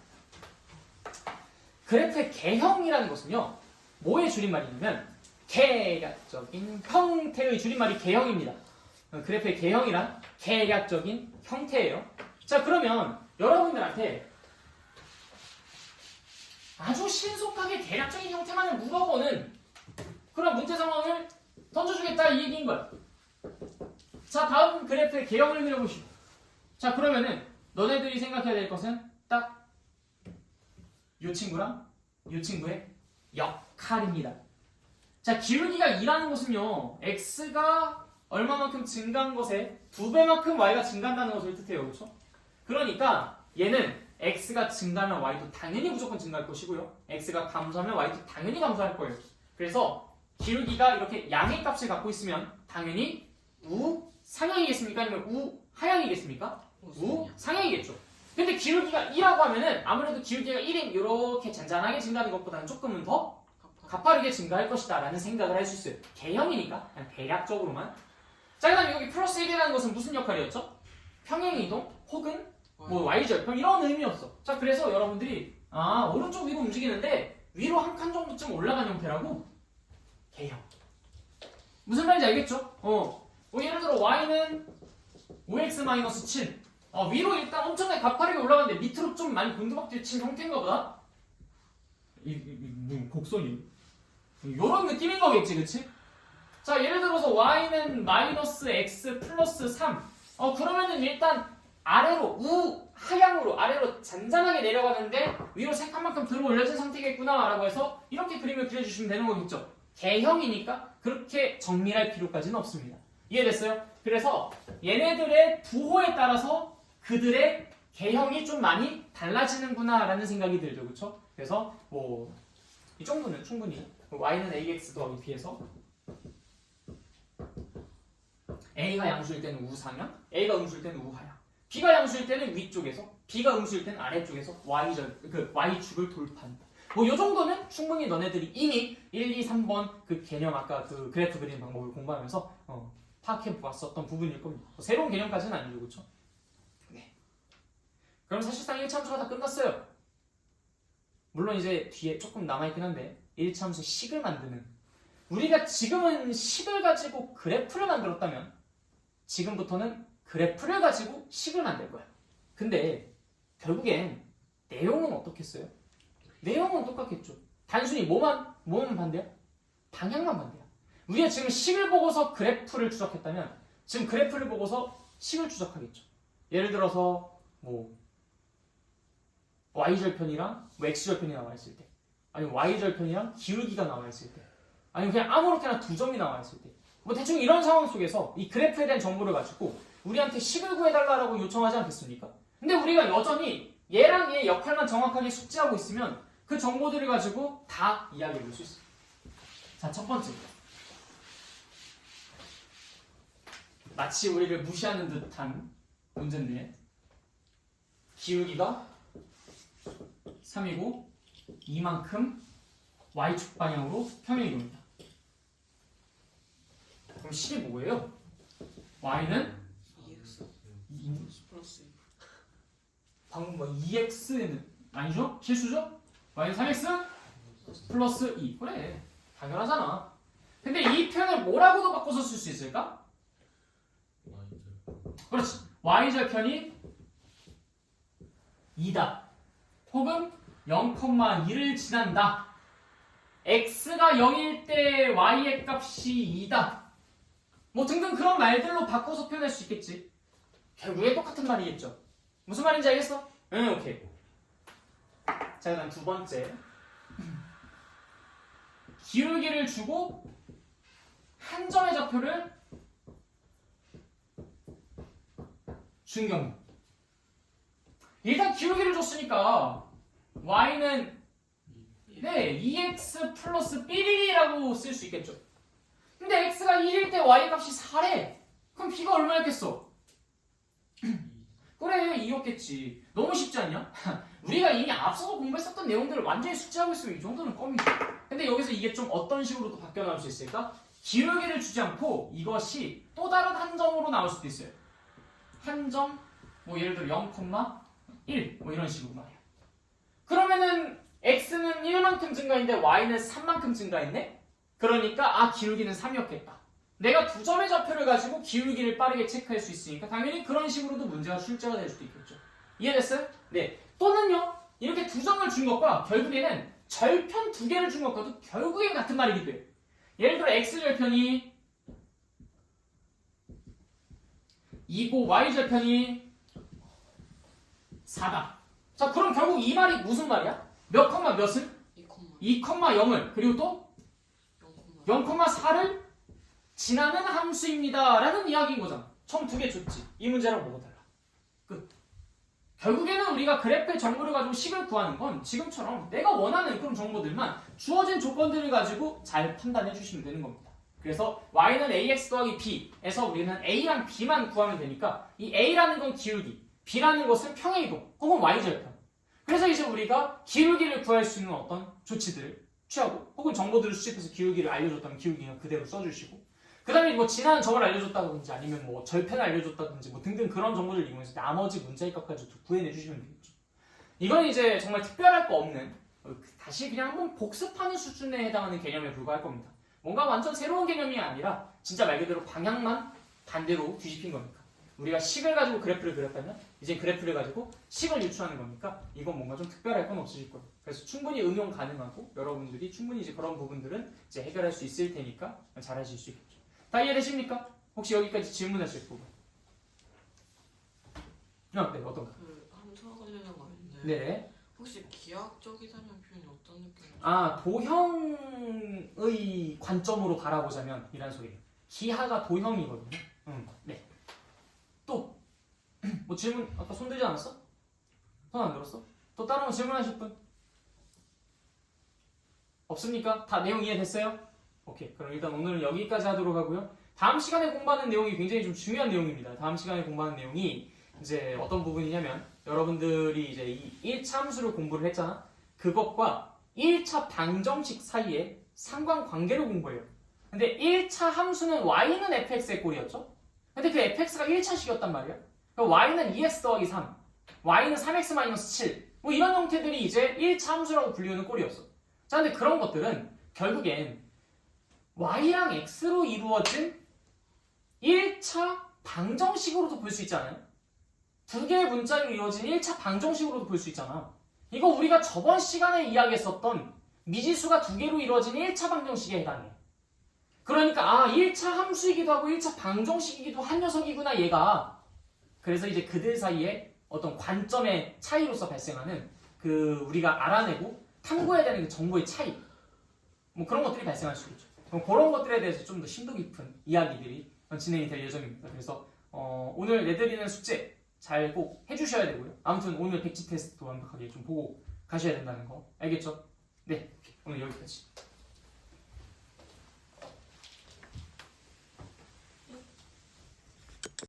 그래프의 개형이라는 것은요, 뭐의 줄임말이냐면 개략적인 형태의 줄임말이 개형입니다. 그래프의 개형이란 개략적인 형태예요. 자, 그러면 여러분들한테 아주 신속하게 대략적인 형태만을 물어보는 그런 문제 상황을 던져주겠다 이 얘기인 거야. 자, 다음 그래프의 개형을 그려보시고. 자, 그러면은 너네들이 생각해야 될 것은 딱 이 친구랑 이 친구의 역할입니다. 자, 기울기가 2라는 것은요, x가 얼마만큼 증가한 것에 2배만큼 y가 증가한다는 것을 뜻해요. 그렇죠? 그러니까 얘는 x가 증가하면 y도 당연히 무조건 증가할 것이고요. x가 감소하면 y도 당연히 감소할 거예요. 그래서 기울기가 이렇게 양의 값을 갖고 있으면 당연히 우상향이겠습니까? 아니면 우하향이겠습니까? 우상향이겠죠. 근데 기울기가 2라고 하면은 아무래도 기울기가 1인 이렇게 잔잔하게 증가하는 것보다는 조금은 더 가파르게 증가할 것이다 라는 생각을 할 수 있어요. 개형이니까 그냥 대략적으로만. 자, 그 다음 여기 플러스 1이라는 것은 무슨 역할이었죠? 평행이동 혹은 뭐 y절편 이런 의미였어. 자, 그래서 여러분들이 오른쪽 위로 움직이는데 위로 한 칸 정도쯤 올라간 형태라고 개형. 무슨 말인지 알겠죠? 예를 들어 y는 5x-7 위로 일단 엄청나게 가파르게 올라갔는데 밑으로 좀 많이 곤두박질 친 형태인가 보다. 곡선이 이런 느낌인 거겠지, 그치? 자, 예를 들어서 y는 마이너스 x 플러스 3 그러면은 일단 아래로 우하향으로 아래로 잔잔하게 내려가는데 위로 3칸만큼 들어 올려진 상태겠구나 라고 해서 이렇게 그림을 그려주시면 되는 거겠죠. 개형이니까 그렇게 정밀할 필요까지는 없습니다. 이해됐어요? 그래서 얘네들의 부호에 따라서 그들의 개형이 좀 많이 달라지는구나 라는 생각이 들죠. 그쵸? 그래서 뭐 이 정도는 충분히 y는 ax 더하기 b에서 a가 양수일 때는 우상향, a가 음수일 때는 우하향. B가 양수일 때는 위쪽에서, B가 음수일 때는 아래쪽에서 Y축을 돌파한다. 뭐 요 정도는 충분히 너네들이 이미 1, 2, 3번 그 개념 아까 그 그래프 그리는 방법을 공부하면서 파악해 보았었던 부분일 겁니다. 새로운 개념까지는 아니죠, 그렇죠? 네. 그럼 사실상 1차함수가 다 끝났어요. 물론 이제 뒤에 조금 남아있긴 한데 1차함수 식을 만드는, 우리가 지금은 식을 가지고 그래프를 만들었다면 지금부터는 그래프를 가지고 식을 만들 거야. 근데 결국엔 내용은 어떻겠어요? 내용은 똑같겠죠. 단순히 뭐만 반대야? 방향만 반대야. 우리가 지금 식을 보고서 그래프를 추적했다면 지금 그래프를 보고서 식을 추적하겠죠. 예를 들어서 뭐 y절편이랑 뭐 x절편이 나와 있을 때, 아니면 y절편이랑 기울기가 나와 있을 때, 아니면 그냥 아무렇게나 두 점이 나와 있을 때, 뭐 대충 이런 상황 속에서 이 그래프에 대한 정보를 가지고 우리한테 식을 구해달라고 요청하지 않겠습니까? 근데 우리가 여전히 얘랑 얘 역할만 정확하게 숙지하고 있으면 그 정보들을 가지고 다 이야기해 볼 수 있어요. 자, 첫 번째. 마치 우리를 무시하는 듯한 문제인데, 기울기가 3이고 이만큼 y축 방향으로 평행이동이다. 그럼 식이 뭐예요? y는 플러스 방금 뭐 2x 아니죠? 실수죠? y는 3x 플러스 2. 그래, 당연하잖아. 근데 이 표현을 뭐라고도 바꿔서 쓸 수 있을까? 그렇지. y절편이 2다. 혹은 0,2를 지난다. x가 0일 때 y의 값이 2다. 뭐 등등 그런 말들로 바꿔서 표현할 수 있겠지. 결국에 똑같은 말이겠죠. 무슨 말인지 알겠어? 응, 오케이. 자, 그다음 두 번째. 기울기를 주고 한 점의 좌표를 준 경우. 일단 기울기를 줬으니까 y는 네, 2x 플러스 1이라고 쓸 수 있겠죠. 근데 x가 1일 때 y 값이 4래. 그럼 b가 얼마였겠어? 그래, 2였겠지. 너무 쉽지 않냐? 우리가 이미 앞서서 공부했었던 내용들을 완전히 숙지하고 있으면 이 정도는 껌이죠. 근데 여기서 이게 좀 어떤 식으로 또 바뀌어 나올 수 있을까? 기울기를 주지 않고 이것이 또 다른 한 점으로 나올 수도 있어요. 한 점, 뭐 예를 들어 0,1 뭐 이런 식으로 말이야. 그러면은 x는 1만큼 증가했는데 y는 3만큼 증가했네? 그러니까 기울기는 3이었겠다. 내가 두 점의 좌표를 가지고 기울기를 빠르게 체크할 수 있으니까 당연히 그런 식으로도 문제가 출제가 될 수도 있겠죠. 이해됐어요? 네. 또는요, 이렇게 두 점을 준 것과 결국에는 절편 두 개를 준 것과도 결국엔 같은 말이기도 해요. 예를 들어 x절편이 2고 y절편이 4다. 자, 그럼 결국 이 말이 무슨 말이야? 몇 컴마 몇을? 2,0을 그리고 또 0,4를 지나는 함수입니다 라는 이야기인 거잖아. 총 두 개 줬지. 이 문제랑 뭐가 달라? 끝. 결국에는 우리가 그래프의 정보를 가지고 식을 구하는 건 지금처럼 내가 원하는 그런 정보들만 주어진 조건들을 가지고 잘 판단해 주시면 되는 겁니다. 그래서 y는 ax 더하기 b에서 우리는 a랑 b만 구하면 되니까 이 a라는 건 기울기, b라는 것은 평행이동 혹은 y절편. 그래서 이제 우리가 기울기를 구할 수 있는 어떤 조치들을 취하고 혹은 정보들을 수집해서 기울기를 알려줬다면 기울기는 그대로 써주시고, 그 다음에 뭐 지나는 점을 알려줬다든지 아니면 뭐 절편을 알려줬다든지 뭐 등등 그런 정보를 이용해서 나머지 문자의 값까지 구해내주시면 되겠죠. 이건 이제 정말 특별할 거 없는, 다시 그냥 한번 복습하는 수준에 해당하는 개념에 불과할 겁니다. 뭔가 완전 새로운 개념이 아니라 진짜 말 그대로 방향만 반대로 뒤집힌 겁니까? 우리가 식을 가지고 그래프를 그렸다면 이제 그래프를 가지고 식을 유추하는 거니까 이건 뭔가 좀 특별할 건 없으실 거예요. 그래서 충분히 응용 가능하고 여러분들이 충분히 이제 그런 부분들은 이제 해결할 수 있을 테니까 잘 하실 수 있겠죠. 다 이해되십니까? 혹시 여기까지 질문하실 부분? 네, 어떤 거? 그 함수와 관련된 말인데 네. 혹시 기하학적이라는 표현이 어떤 느낌이죠? 도형의 관점으로 바라보자면 이란 소리예요. 기하가 도형이거든요. 네. 또 뭐 질문 아까 손 들지 않았어? 손 안 들었어? 또 다른 거 질문하실 분? 없습니까? 다 내용 이해됐어요? 오케이. 그럼 일단 오늘은 여기까지 하도록 하고요. 다음 시간에 공부하는 내용이 굉장히 좀 중요한 내용입니다. 다음 시간에 공부하는 내용이 이제 어떤 부분이냐면 여러분들이 이제 이 1차 함수를 공부를 했잖아. 그것과 1차 방정식 사이에 상관관계를 공부해요. 근데 1차 함수는 y는 fx의 꼴이었죠? 근데 그 fx가 1차식이었단 말이야. 그럼 y는 2x 더하기 3, y는 3x 7. 뭐 이런 형태들이 이제 1차 함수라고 불리우는 꼴이었어. 자, 근데 그런 것들은 결국엔 y랑 x로 이루어진 1차 방정식으로도 볼 수 있잖아요. 두 개의 문자로 이루어진 1차 방정식으로도 볼 수 있잖아. 이거 우리가 저번 시간에 이야기했었던 미지수가 두 개로 이루어진 1차 방정식에 해당해. 그러니까 1차 함수이기도 하고 1차 방정식이기도 한 녀석이구나 얘가. 그래서 이제 그들 사이에 어떤 관점의 차이로서 발생하는 그 우리가 알아내고 탐구해야 되는 그 정보의 차이, 뭐 그런 것들이 발생할 수 있죠. 그럼 그런 것들에 대해서 좀 더 심도 깊은 이야기들이 진행이 될 예정입니다. 그래서 오늘 내드리는 숙제 잘 꼭 해주셔야 되고요. 아무튼 오늘 백지 테스트도 완벽하게 좀 보고 가셔야 된다는 거 알겠죠? 네, 오늘 여기까지.